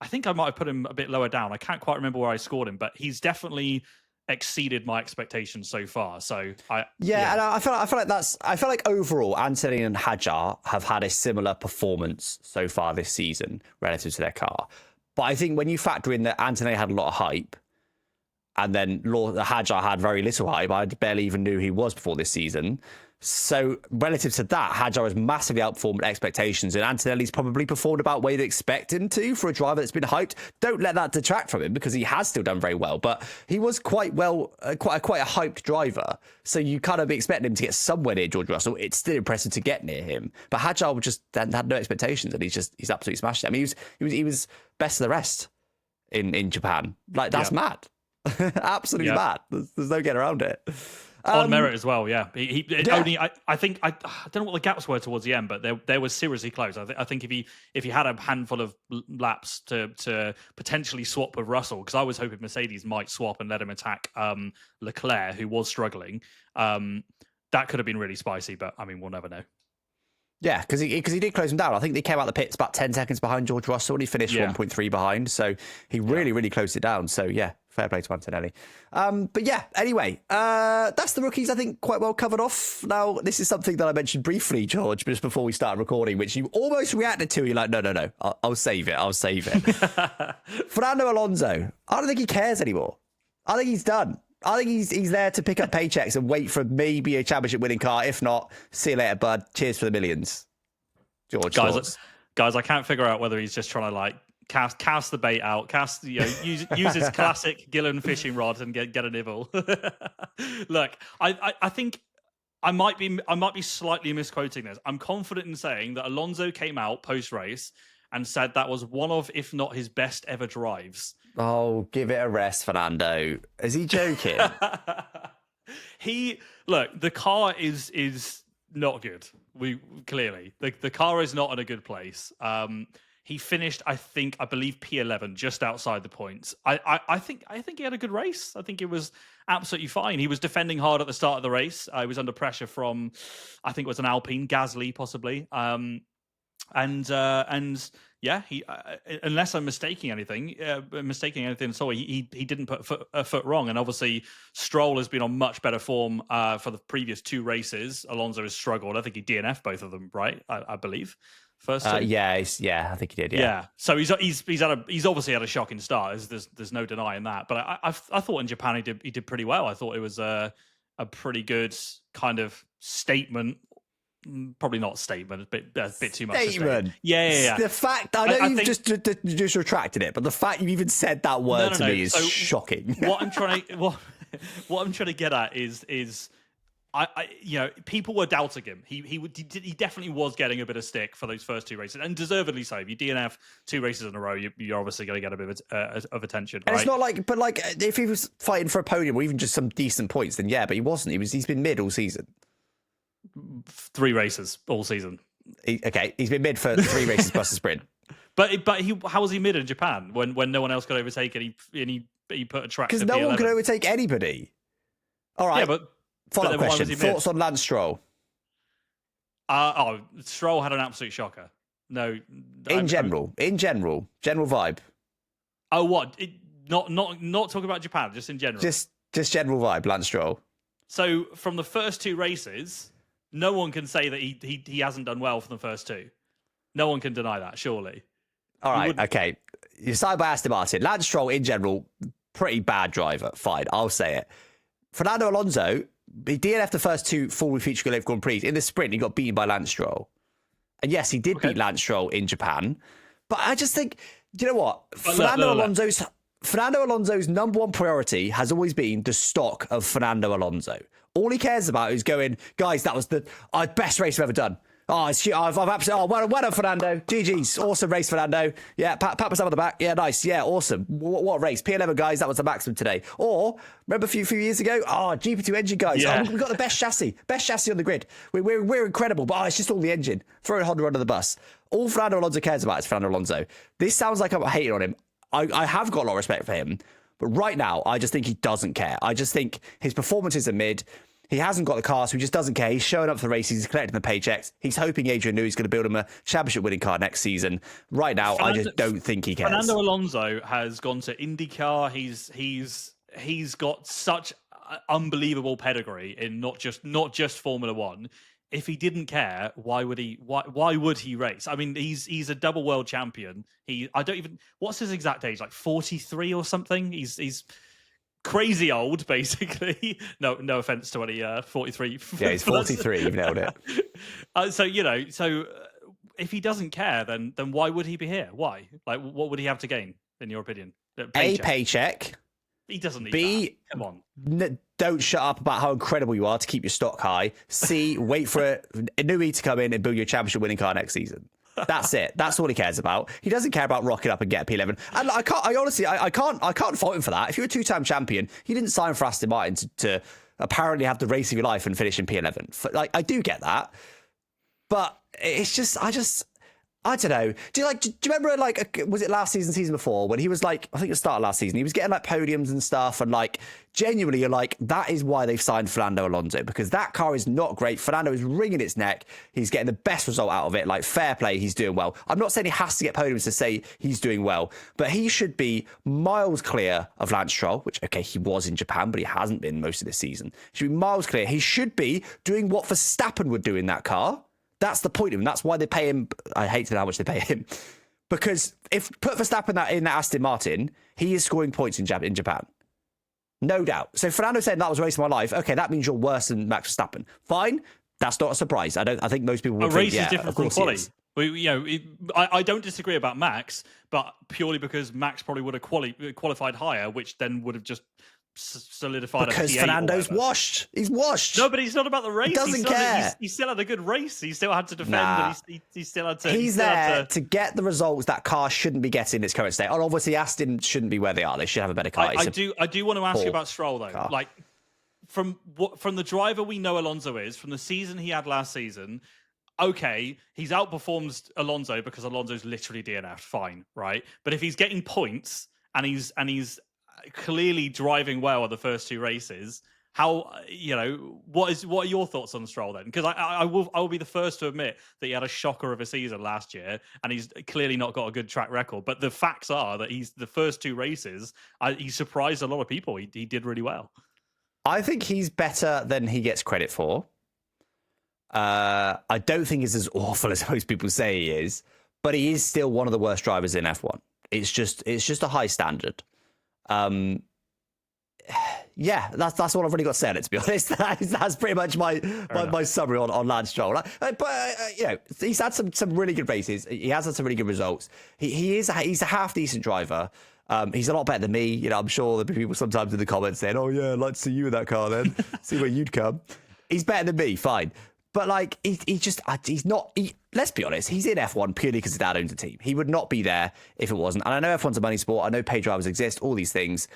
I think I might have put him a bit lower down. I can't quite remember where I scored him, but he's definitely exceeded my expectations so far. So and I feel like overall Anthony and Hadjar have had a similar performance so far this season relative to their car. But I think when you factor in that Anthony had a lot of hype, and then Hadjar had very little hype, I barely even knew he was before this season. So relative to that, Hadjar has massively outperformed expectations, and Antonelli's probably performed about where you'd expect him to for a driver that's been hyped. Don't let that detract from him, because he has still done very well, but he was quite a hyped driver. So you kind of expect him to get somewhere near George Russell. It's still impressive to get near him, but Hadjar just had no expectations, and he's absolutely smashed it. I mean, he was best of the rest in Japan. Like, that's mad. Absolutely mad. There's no getting around it. On merit as well, yeah. Only, I think, I don't know what the gaps were towards the end, but they were seriously close. I think if he had a handful of laps to potentially swap with Russell, because I was hoping Mercedes might swap and let him attack Leclerc, who was struggling, that could have been really spicy, but I mean, we'll never know. Yeah, because he did close him down. I think they came out the pits about 10 seconds behind George Russell, and he finished 1.3 behind. So he really closed it down. So yeah, fair play to Antonelli. But yeah, anyway, that's the rookies, I think, quite well covered off. Now, this is something that I mentioned briefly, George, just before we started recording, which you almost reacted to. You're like, no, I'll save it. Fernando Alonso, I don't think he cares anymore. I think he's done. I think he's there to pick up paychecks and wait for maybe a championship winning car. If not, see you later, bud. Cheers for the millions. George, guys, I can't figure out whether he's just trying to like cast the bait out, use his classic Gillen fishing rod and get a nibble. Look, I think I might be slightly misquoting this. I'm confident in saying that Alonso came out post race and said that was one of, if not his best ever drives. Oh, give it a rest, Fernando. Is he joking? The car is not good. The car is not in a good place. He finished, I believe P11, just outside the points. I think he had a good race. I think it was absolutely fine. He was defending hard at the start of the race. He was under pressure from, I think it was an Alpine, Gasly possibly. Yeah, he unless I'm mistaking anything at all, he didn't put a foot wrong. And obviously, Stroll has been on much better form for the previous two races. Alonso has struggled. I think he DNF'd both of them, right? I believe. First two. Yeah, I think he did. Yeah. So he's obviously had a shocking start. There's no denying that. But I thought in Japan he did pretty well. I thought it was a pretty good kind of statement. Probably not statement, a bit too much. Statement. Yeah. The fact I know you've just retracted it, but the fact you even said that word to me is shocking. What I'm trying to get at is people were doubting him. He definitely was getting a bit of stick for those first two races, and deservedly so. If you DNF 2 races in a row, you're obviously going to get a bit of attention. And right? it's not like, if he was fighting for a podium or even just some decent points, then yeah, but he wasn't. He's been mid all season. 3 races all season. He's been mid for 3 races plus a sprint. But how was he mid in Japan when no one else could overtake it? He put a track because no one could overtake anybody. All right. Yeah, but follow-up question: thoughts on Lance Stroll? Stroll had an absolute shocker. No, general vibe. Oh, what? Not talking about Japan, just in general. Just general vibe, Lance Stroll. So from the first 2 races, no one can say that he hasn't done well for the first 2. No one can deny that, surely. All right, okay. You side by Aston Martin. Lance Stroll, in general, pretty bad driver. Fine, I'll say it. Fernando Alonso, he DNF'd the first 2 full feature Grand Prix. In the sprint, he got beaten by Lance Stroll. And yes, he did beat Lance Stroll in Japan. But I just think, do you know what? Fernando Alonso's number one priority has always been the stock of Fernando Alonso. All he cares about is going, guys, that was the best race I've ever done. I've absolutely, well done, Fernando. GG's. Awesome race, Fernando. Yeah, pat myself on the back. Yeah, nice. Yeah, awesome. What race? P11, guys, that was the maximum today. Or, remember a few years ago? GP2 engine, guys. Yeah. We've got the best chassis on the grid. We're incredible, but it's just all the engine. Throw Honda under the bus. All Fernando Alonso cares about is Fernando Alonso. This sounds like I'm hating on him. I have got a lot of respect for him. But right now, I just think he doesn't care. I just think his performances are mid. He hasn't got the car, so he just doesn't care. He's showing up for the races. He's collecting the paychecks. He's hoping Adrian Newey's going to build him a championship-winning car next season. Right now, I just don't think he cares. Fernando Alonso has gone to IndyCar. He's got such unbelievable pedigree in not just Formula One. If he didn't care, why would he race? I mean, he's a double world champion. What's his exact age? Like 43 or something? He's crazy old, basically. No offense to any 43. Yeah, he's 43. You've nailed it. So if he doesn't care, then why would he be here? Why? Like, what would he have to gain, in your opinion? A paycheck. He doesn't need B, that. Come on. Don't shut up about how incredible you are to keep your stock high. C, wait for Newey to come in and build your championship winning car next season. That's it. That's all he cares about. He doesn't care about rocking up and get a P11. And I can't fault him for that. If you're a two-time champion, you didn't sign for Aston Martin to apparently have the race of your life and finish in P11. Like, I do get that, but it's just, I don't know. Do you remember, like, was it last season before, when he was like, I think it started last season, he was getting like podiums and stuff, and like genuinely you're like, that is why they've signed Fernando Alonso, because that car is not great. Fernando is wringing its neck. He's getting the best result out of it. Like, fair play, he's doing well. I'm not saying he has to get podiums to say he's doing well, but he should be miles clear of Lance Stroll, which, okay, he was in Japan, but he hasn't been most of this season. He should be miles clear. He should be doing what Verstappen would do in that car. That's the point of him. That's why they pay him. I hate to know how much they pay him. Because if put Verstappen in that Aston Martin, he is scoring points in Japan. No doubt. So Fernando saying that was a race of my life. Okay, that means you're worse than Max Verstappen. Fine. That's not a surprise. I think most people would think, race is different from quality. I don't disagree about Max, but purely because Max probably would have qualified higher, which then would have just solidified because Fernando's washed. He's washed. No, but he's not about the race. He doesn't care. He still had a good race. He still had to defend. And he still had to. He's there to get the results that car shouldn't be getting in its current state. And obviously, Aston shouldn't be where they are. They should have a better car. I do want to ask you about Stroll though. Car. Like from the driver we know Alonso is, from the season he had last season. Okay, he's outperformed Alonso because Alonso's literally DNF'd. Fine, right? But if he's getting points and he's clearly driving well at the first two races, how, what are your thoughts on Stroll then? Because I will be the first to admit that he had a shocker of a season last year and he's clearly not got a good track record, but the facts are that he's the first two races, he surprised a lot of people. He did really well. I think he's better than he gets credit for. I don't think he's as awful as most people say he is, but he is still one of the worst drivers in F1. It's just a high standard. Yeah, that's all I've really got to say on it, to be honest. That's pretty much my summary on Lance Stroll. But he's had some really good races. He has had some really good results. He's a half decent driver. He's a lot better than me. I'm sure there'll be people sometimes in the comments saying, "Oh yeah, I'd like to see you in that car then. See where you'd come." He's better than me, fine. But like he's not. Let's be honest. He's in F1 purely because his dad owns a team. He would not be there if it wasn't. And I know F1's a money sport. I know paid drivers exist. All these things.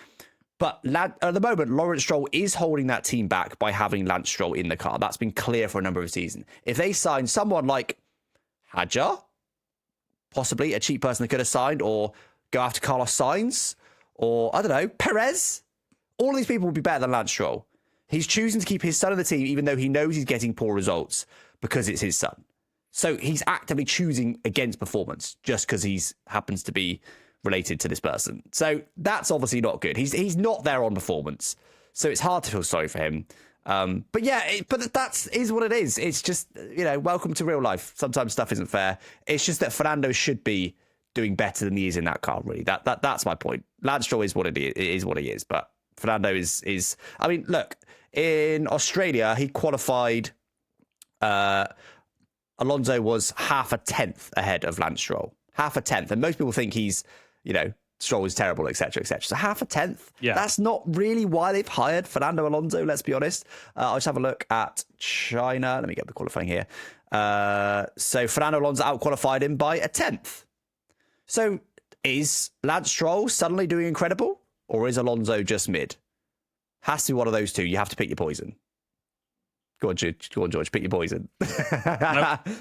But at the moment, Lawrence Stroll is holding that team back by having Lance Stroll in the car. That's been clear for a number of seasons. If they sign someone like Hadjar, possibly a cheap person they could have signed, or go after Carlos Sainz, or I don't know, Perez, all of these people would be better than Lance Stroll. He's choosing to keep his son in the team, even though he knows he's getting poor results because it's his son. So he's actively choosing against performance just because he happens to be related to this person. So that's obviously not good. He's not there on performance. So it's hard to feel sorry for him. But yeah, but that is what it is. It's just, welcome to real life. Sometimes stuff isn't fair. It's just that Fernando should be doing better than he is in that car, really. That's my point. Lance Stroll is what it is what he is, but Fernando is I mean, look, in Australia, he qualified, Alonso was half a tenth ahead of Lance Stroll. Half a tenth. And most people think he's, Stroll is terrible, etc., etc. So half a tenth. Yeah. That's not really why they've hired Fernando Alonso, let's be honest. I'll just have a look at China. Let me get the qualifying here. So Fernando Alonso outqualified him by a tenth. So is Lance Stroll suddenly doing incredible? Or is Alonso just mid? Has to be one of those two. You have to pick your poison. Go on, George. Pick your poison. Nope.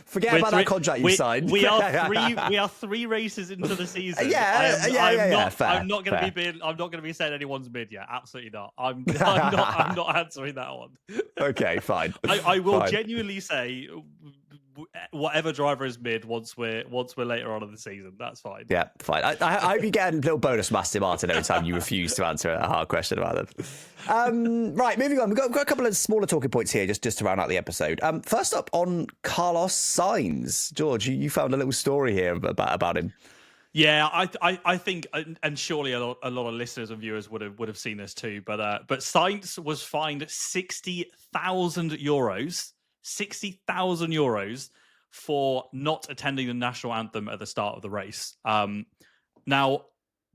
Forget about that contract you signed. We are three races into the season. I'm not going to be saying anyone's mid yet. Absolutely not. I'm not answering that one. Okay, fine. I will genuinely say whatever driver is mid once we're later on in the season. That's fine. Yeah, fine. I hope you get a little bonus from Aston Martin every time you refuse to answer a hard question about them. Right, moving on. We've got a couple of smaller talking points here just to round out the episode. First up on Carlos Sainz. George, you found a little story here about him. Yeah, I think, and surely a lot of listeners and viewers would have seen this too. But Sainz was fined €60,000. 60,000 euros for not attending the national anthem at the start of the race. Now,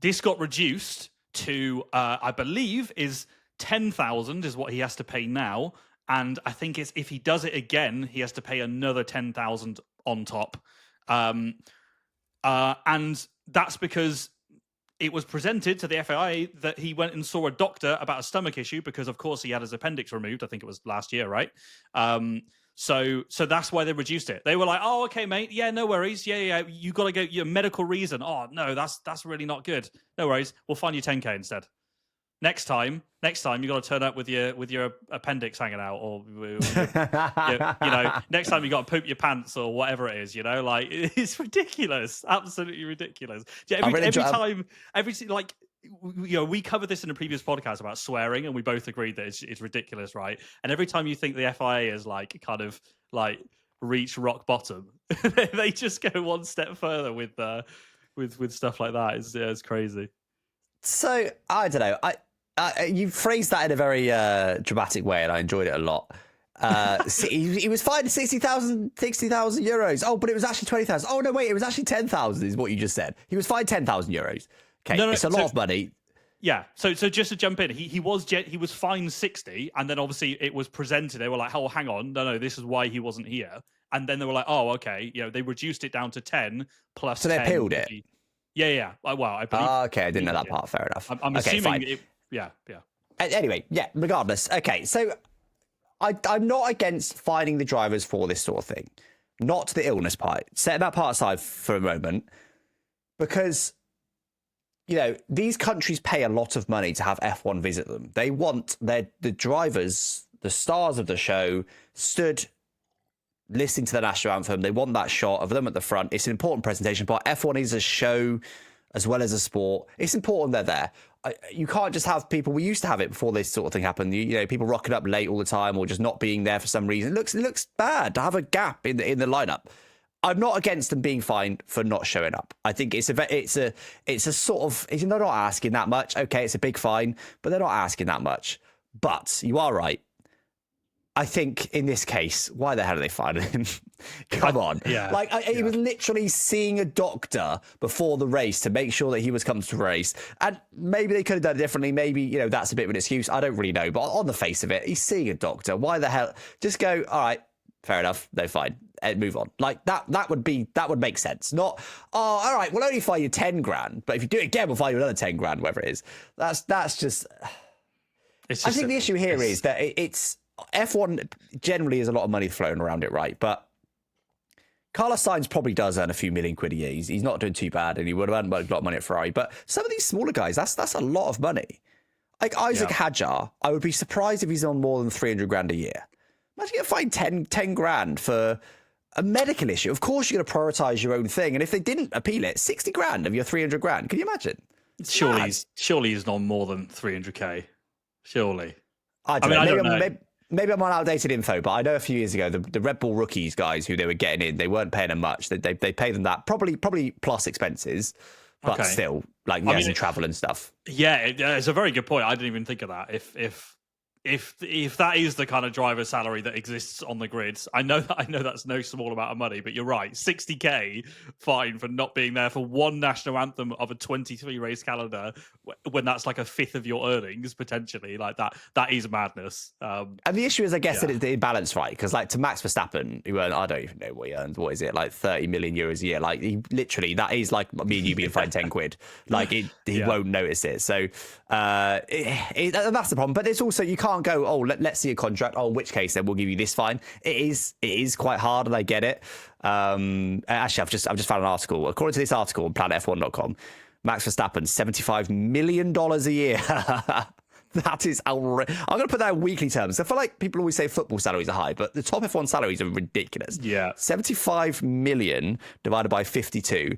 this got reduced to, I believe, is 10,000 is what he has to pay now. And I think if he does it again, he has to pay another 10,000 on top. And that's because it was presented to the FIA that he went and saw a doctor about a stomach issue because, of course, he had his appendix removed. I think it was last year, right? So that's why they reduced it. They were like, "Oh, okay, mate. Yeah, no worries. Yeah. You got to go your medical reason. Oh, no, that's really not good. No worries. We'll fine you 10K instead. Next time, you got to turn up with your appendix hanging out, or next time you got to poop your pants or whatever it is. Like it's ridiculous, absolutely ridiculous. Yeah, we covered this in a previous podcast about swearing, and we both agreed that it's ridiculous, right? And every time you think the FIA is like kind of like reach rock bottom, they just go one step further with stuff like that. It's crazy. So I don't know. You phrased that in a very dramatic way, and I enjoyed it a lot. He was fined 60,000 euros. Oh, but it was actually 20,000. Oh no, wait, it was actually 10,000. Is what you just said. He was fined 10,000 euros. Okay, no, it's a lot of money. Yeah. So just to jump in, he was fined 60, and then obviously it was presented. They were like, "Oh, hang on, no, this is why he wasn't here." And then they were like, "Oh, okay." They reduced it down to 10 plus. So they appealed it. Yeah. Well, I believe. Okay, I didn't know that part. Fair enough. I'm okay, assuming fine. it. Yeah. Anyway, yeah. Regardless, okay. So I'm not against fining the drivers for this sort of thing. Not the illness part. Set that part aside for a moment, because these countries pay a lot of money to have F1 visit them. They want the drivers, the stars of the show, stood listening to the national anthem. They want that shot of them at the front. It's an important presentation part. F1 is a show as well as a sport. It's important they're there. You can't just have people. We used to have it before this sort of thing happened. People rocking up late all the time or just not being there for some reason. It looks bad to have a gap in the lineup. I'm not against them being fined for not showing up. I think it's a sort of, they're not asking that much. Okay, it's a big fine, but they're not asking that much. But you are right. I think in this case, why the hell are they fining him? Come on. Yeah. He was literally seeing a doctor before the race to make sure that he was coming to the race. And maybe they could have done it differently. Maybe, that's a bit of an excuse. I don't really know. But on the face of it, he's seeing a doctor. Why the hell? Just go, all right, fair enough. No, fine. Move on. Like that would make sense. Not, all right, we'll only fine you 10 grand. But if you do it again, we'll fine you another 10 grand, whatever it is. That's just... I think the issue here is that it's... F1 generally is a lot of money floating around it, right? But Carlos Sainz probably does earn a few million quid a year. He's not doing too bad, and he would have earned a lot of money at Ferrari. But some of these smaller guys, that's a lot of money. Like Isaac Hadjar, I would be surprised if he's on more than 300 grand a year. Imagine you get fined 10 grand for a medical issue. Of course, you're going to prioritise your own thing. And if they didn't appeal it, 60 grand of your 300 grand. Can you imagine? Surely he's on more than 300k. Surely. I don't know. Maybe I'm on outdated info, but I know a few years ago, the Red Bull rookies guys who they were getting in, they weren't paying them much. They paid them that, probably plus expenses, but still, travel and stuff. Yeah, it's a very good point. I didn't even think of that. If that is the kind of driver salary that exists on the grids, I know that's no small amount of money, but you're right. 60k fine for not being there for one national anthem of a 23 race calendar, when that's like a fifth of your earnings potentially. Like that is madness. And the issue is, I guess, that it's the imbalance, right? Because like to Max Verstappen, who earned, I don't even know what he earned. What is it, like 30 million euros a year? Like he literally, that is like me and you being fined 10 quid. Like he won't notice it. So that's the problem. But it's also, you can't go, oh, let's see a contract. Oh, in which case then we'll give you this fine. It is quite hard, and I get it. Actually, I've just found an article. According to this article on planetf1.com, Max Verstappen, $75 million a year. That is outrageous. I'm going to put that in weekly terms. I feel like people always say football salaries are high, but the top F1 salaries are ridiculous. Yeah. 75 million divided by 52.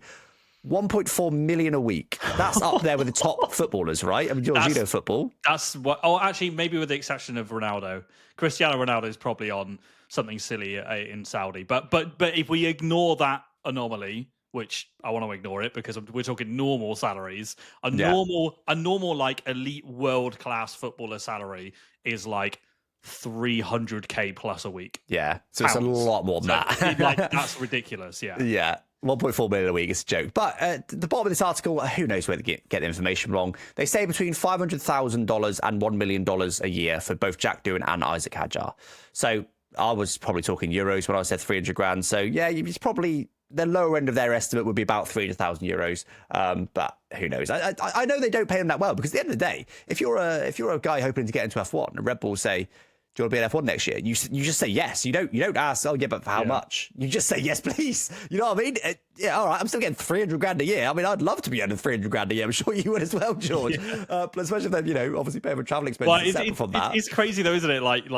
1.4 million a week. That's up there with the top footballers, right? I mean, George, you know football. That's what. Oh, actually, maybe with the exception of Ronaldo. Cristiano Ronaldo is probably on something silly in Saudi. But if we ignore that anomaly, which I want to ignore it because we're talking normal salaries, a normal like elite world class footballer salary is like 300k plus a week. Yeah, so Pounds. It's a lot more than that. That's ridiculous. Yeah. Yeah. 1.4 million a week is a joke. But at the bottom of this article, who knows where they get the information wrong. They say between $500,000 and $1 million a year for both Jack Doohan and Isaac Hadjar. So I was probably talking euros when I said 300 grand. So yeah, it's probably the lower end of their estimate would be about €300,000. But who knows? I know they don't pay them that well, because at the end of the day, if you're a guy hoping to get into F1, and Red Bull say, do you want to be in F1 next year? You just say yes. You don't ask, oh yeah, but for how much? You just say yes, please. You know what I mean? Yeah, all right. I'm still getting $300,000 a year. I mean, I'd love to be earning $300,000 a year. I'm sure you would as well, George. Especially if they're, obviously paying for travel expenses separate from that. It's crazy though, isn't it? Like, do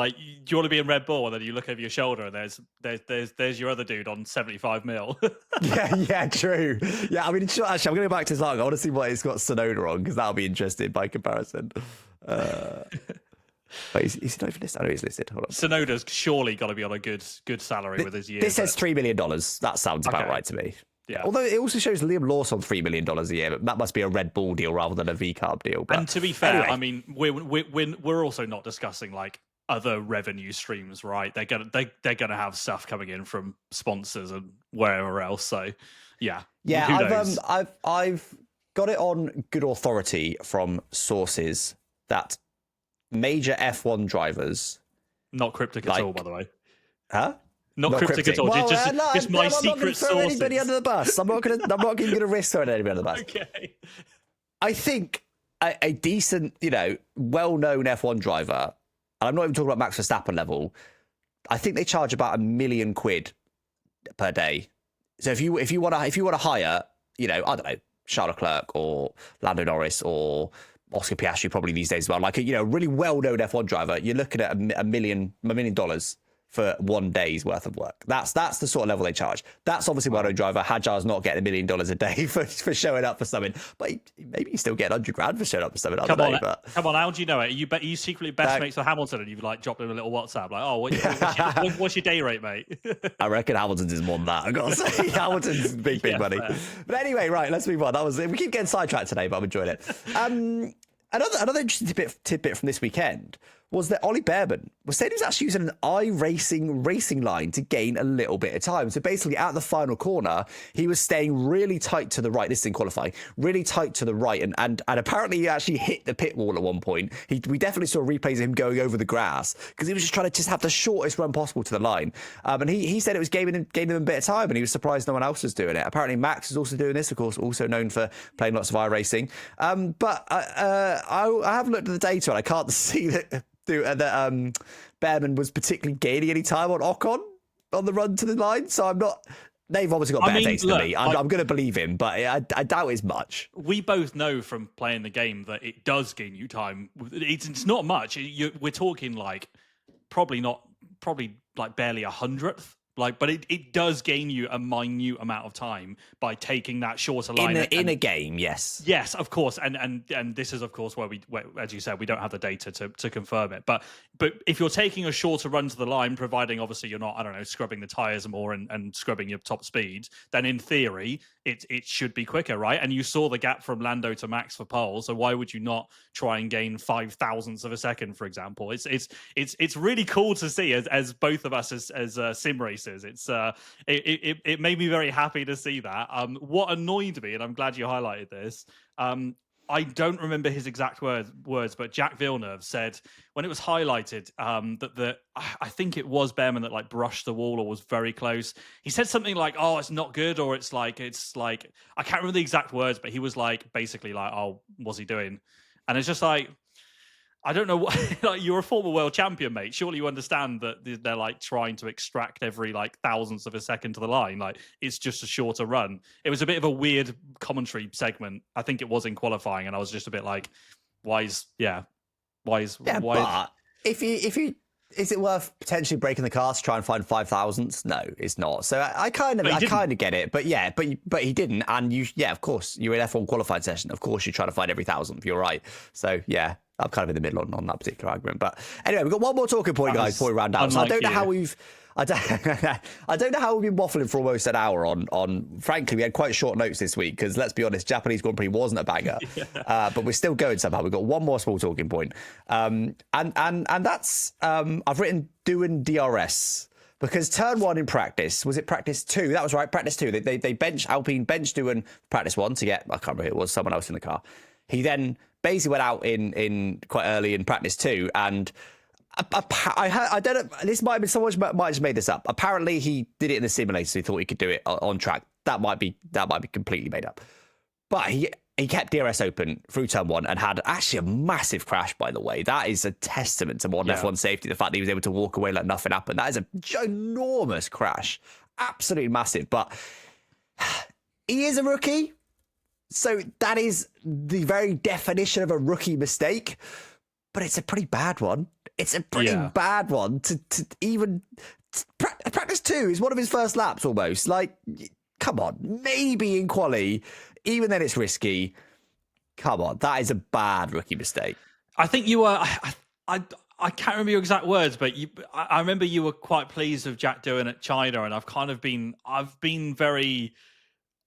you want to be in Red Bull, and then you look over your shoulder, and there's your other dude on 75 mil. yeah, true. Yeah, I mean, actually, I'm going to go back to his article. I want to see what it's got Sonoda on, because that'll be interesting by comparison. But he's not even listed. I know he's listed. Hold on. Sonoda's surely got to be on a good salary with his year. This says $3 million. That sounds about right to me. Yeah. Although it also shows Liam Lawson $3 million a year, but that must be a Red Bull deal rather than a V-Carb deal. But and to be fair, anyway. I mean, we're also not discussing like other revenue streams, right? They're gonna have stuff coming in from sponsors and wherever else. So yeah. I've got it on good authority from sources that major F1 drivers, not cryptic at all, by the way. Huh? Not cryptic at all. Well, just my secret sources. I'm not going to throw anybody under the bus. I'm not going to risk throwing anybody under the bus. Okay. I think a decent, well-known F1 driver, and I'm not even talking about Max Verstappen level, I think they charge about £1 million per day. So if you want to hire, I don't know, Charles Leclerc or Lando Norris or Oscar Piastri probably these days as well, like a really well-known F1 driver, you're looking at $1 million for 1 day's worth of work. That's the sort of level they charge. That's obviously why no driver. Hajar's not getting $1 million a day for showing up for something, but maybe you still get $100,000 for showing up for something. Come on, how do you know it? You secretly best mates with Hamilton, and you've like dropped him a little WhatsApp, like, oh, what's your day rate, mate? I reckon Hamilton's is more than that. I gotta say, Hamilton's big money. Fair. But anyway, right, let's move on. We keep getting sidetracked today, but I'm enjoying it. Another interesting tidbit from this weekend was that Ollie Behrman was saying he was actually using an iRacing racing line to gain a little bit of time. So basically, at the final corner, he was staying really tight to the right. This is in qualifying, really tight to the right, and apparently he actually hit the pit wall at one point. We definitely saw replays of him going over the grass because he was just trying to have the shortest run possible to the line. And he said it was gaining him a bit of time, and he was surprised no one else was doing it. Apparently, Max is also doing this, of course, also known for playing lots of iRacing. But I have looked at the data, and I can't see that Behrman was particularly gaining any time on Ocon on the run to the line. So I'm not. They've obviously got better data than me. I'm going to believe him, but I doubt it's much. We both know from playing the game that it does gain you time. It's not much. We're talking like probably like barely 100th. But it does gain you a minute amount of time by taking that shorter line in a game. Yes, of course, and this is of course where as you said, we don't have the data to confirm it. But if you're taking a shorter run to the line, providing obviously you're not, I don't know, scrubbing the tires more and scrubbing your top speed, then in theory it should be quicker, right? And you saw the gap from Lando to Max for pole, so why would you not try and gain 5 thousandths of a second, for example? It's really cool to see as both of us as sim racers. It made me very happy to see that. What annoyed me, and I'm glad you highlighted this, I don't remember his exact words, but Jack Villeneuve said when it was highlighted that I think it was Behrman that like brushed the wall or was very close. He said something like, "Oh, it's not good," or it's like I can't remember the exact words, but he was like basically like, "Oh, what's he doing?" And it's just like, I don't know what. Like, you're a former world champion, mate. Surely you understand that they're like trying to extract every like thousandth of a second to the line. Like, it's just a shorter run. It was a bit of a weird commentary segment. I think it was in qualifying, and I was just a bit like, why is? But if you is it worth potentially breaking the car to try and find 5 thousandths? No, it's not. So I kind of get it, but yeah, but he didn't, and of course you're in F1 qualifying session. Of course you're trying to find every thousandth. You're right. So yeah. I'm kind of in the middle on that particular argument. But anyway, we've got one more talking point, guys, before we round out. So I don't know how we've been waffling for almost an hour on frankly, we had quite short notes this week because let's be honest, Japanese Grand Prix wasn't a banger. But we're still going somehow. We've got one more small talking point. And that's I've written doing DRS. Because turn 1 in practice, was it practice 2? That was right, practice 2. Alpine bench doing practice 1 to get, I can't remember who it was, someone else in the car. He then basically went out in quite early in practice 2, and I don't know. This might have been someone might have just made this up. Apparently, he did it in the simulator. So he thought he could do it on track. That might be completely made up. But he kept DRS open through turn one and had actually a massive crash. By the way, that is a testament to modern F1 safety. The fact that he was able to walk away like nothing happened. That is a ginormous crash, absolutely massive. But he is a rookie, so that is the very definition of a rookie mistake. But it's a pretty bad one. It's a pretty bad one to even practice 2 is one of his first laps almost. Like, come on, maybe in quali, even then it's risky. Come on, that is a bad rookie mistake. I think you were. I can't remember your exact words, but I remember you were quite pleased with Jack doing at China, and I've been very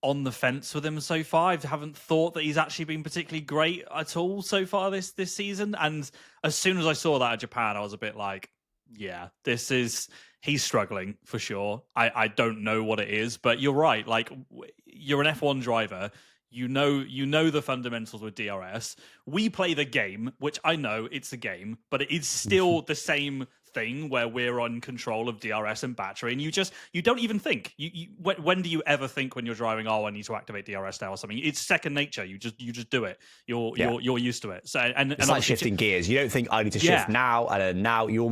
on the fence with him so far. I haven't thought that he's actually been particularly great at all so far this season. And as soon as I saw that at Japan, I was a bit like, yeah, he's struggling for sure. I don't know what it is, but you're right. Like, you're an F1 driver. You know the fundamentals with DRS. We play the game, which I know it's a game, but it is still the same thing where we're on control of DRS and battery, and you don't even think. When do you ever think when you're driving? Oh, I need to activate DRS now or something. It's second nature. You just do it. You're used to it. So and it's like shifting gears. You don't think I need to shift now, and now you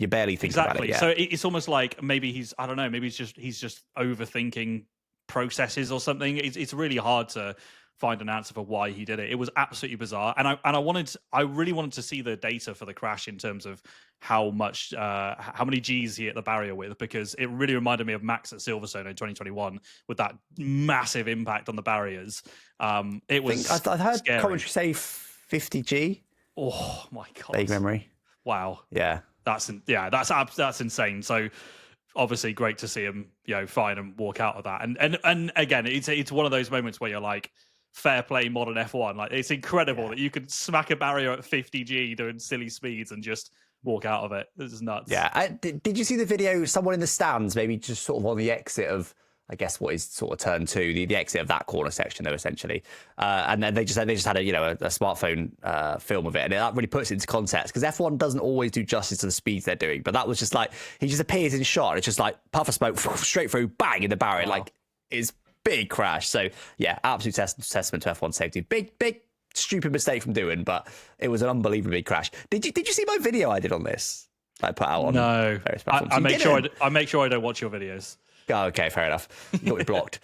barely think about it. Yeah. So it's almost like maybe he's just overthinking processes or something. It's really hard to find an answer for why he did it. It was absolutely bizarre, and I really wanted to see the data for the crash in terms of how many G's he hit the barrier with, because it really reminded me of Max at Silverstone in 2021 with that massive impact on the barriers. It was. I heard scary. Commentary say 50G. Oh my god! Vague memory. Wow. Yeah. That's insane. So obviously great to see him, fine and walk out of that. And again, it's one of those moments where you're like, fair play, modern F1. Like, it's incredible that you could smack a barrier at 50G doing silly speeds and just walk out of it. This is nuts. Yeah. Did you see the video? Someone in the stands, maybe just sort of on the exit of, I guess, what is sort of turn 2, the exit of that corner section, though, essentially. And then they just had a smartphone film of it, and that really puts it into context, because F1 doesn't always do justice to the speeds they're doing. But that was just like, he just appears in shot, and it's just like puff of smoke straight through, bang in the barrier. Wow. Like, it's big crash. So yeah, absolute testament to F1 safety. Big stupid mistake from doing, but it was an unbelievably big crash. Did you see my video I did on this? I put out on various platforms. I make sure I don't watch your videos. Oh, okay, fair enough. You got me blocked.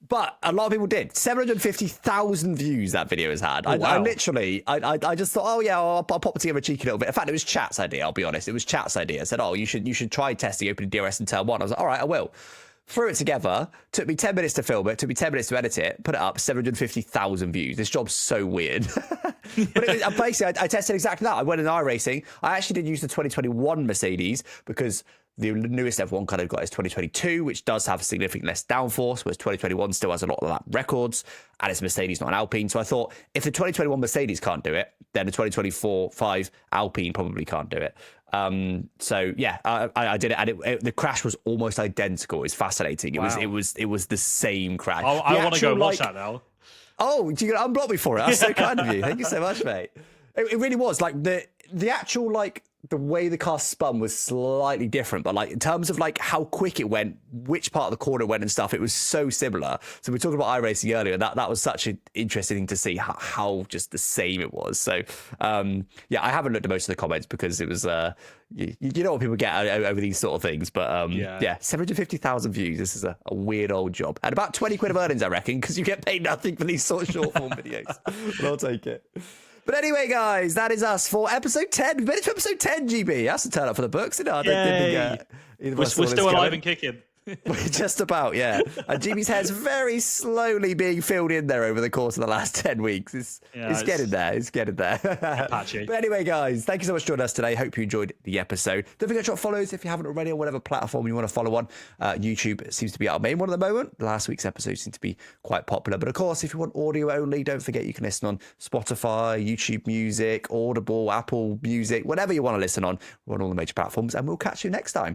But a lot of people did. 750,000 views that video has had. Oh, wow. I just thought, oh yeah, I'll pop it together a cheeky little bit. In fact, it was Chat's idea, I'll be honest. It was Chat's idea. I said, oh, you should try testing opening DRS in turn 1. I was like, all right, I will. Threw it together. Took me 10 minutes to film it. Took me 10 minutes to edit it. Put it up. 750,000 views. This job's so weird. But basically, I tested exactly that. I went in iRacing. I actually did use the 2021 Mercedes because the newest F1 kind of got is 2022, which does have significantly less downforce, whereas 2021 still has a lot of that records, and it's Mercedes, not an Alpine. So I thought, if the 2021 Mercedes can't do it, then the 2024-5 Alpine probably can't do it. So yeah, I did it, and the crash was almost identical. It's fascinating. Wow. It was the same crash. I want to go watch that now. Oh, you're gonna unblock me for it? That's so kind of you. Thank you so much, mate. It really was like the actual the way the car spun was slightly different, but in terms of how quick it went, which part of the corner it went and stuff, it was so similar. So we were talking about iRacing earlier, and that was such an interesting thing to see how just the same it was. So yeah, I haven't looked at most of the comments because it was you know what people get over these sort of things, but yeah, 750,000 views. This is a weird old job, and about 20 quid of earnings, I reckon, because you get paid nothing for these sort of short form videos. But I'll take it. But anyway, guys, that is us for episode 10. We've made it to episode 10, GB. That's a turn up for the books, isn't it? We're still alive and kicking. We're just about, yeah. And GB's hair's very slowly being filled in there over the course of the last 10 weeks. It's getting there. It's getting there. Patchy. But anyway, guys, thank you so much for joining us today. Hope you enjoyed the episode. Don't forget to drop follows if you haven't already on whatever platform you want to follow on. YouTube seems to be our main one at the moment. Last week's episode seemed to be quite popular. But of course, if you want audio only, don't forget you can listen on Spotify, YouTube Music, Audible, Apple Music, whatever you want to listen on. We're on all the major platforms, and we'll catch you next time.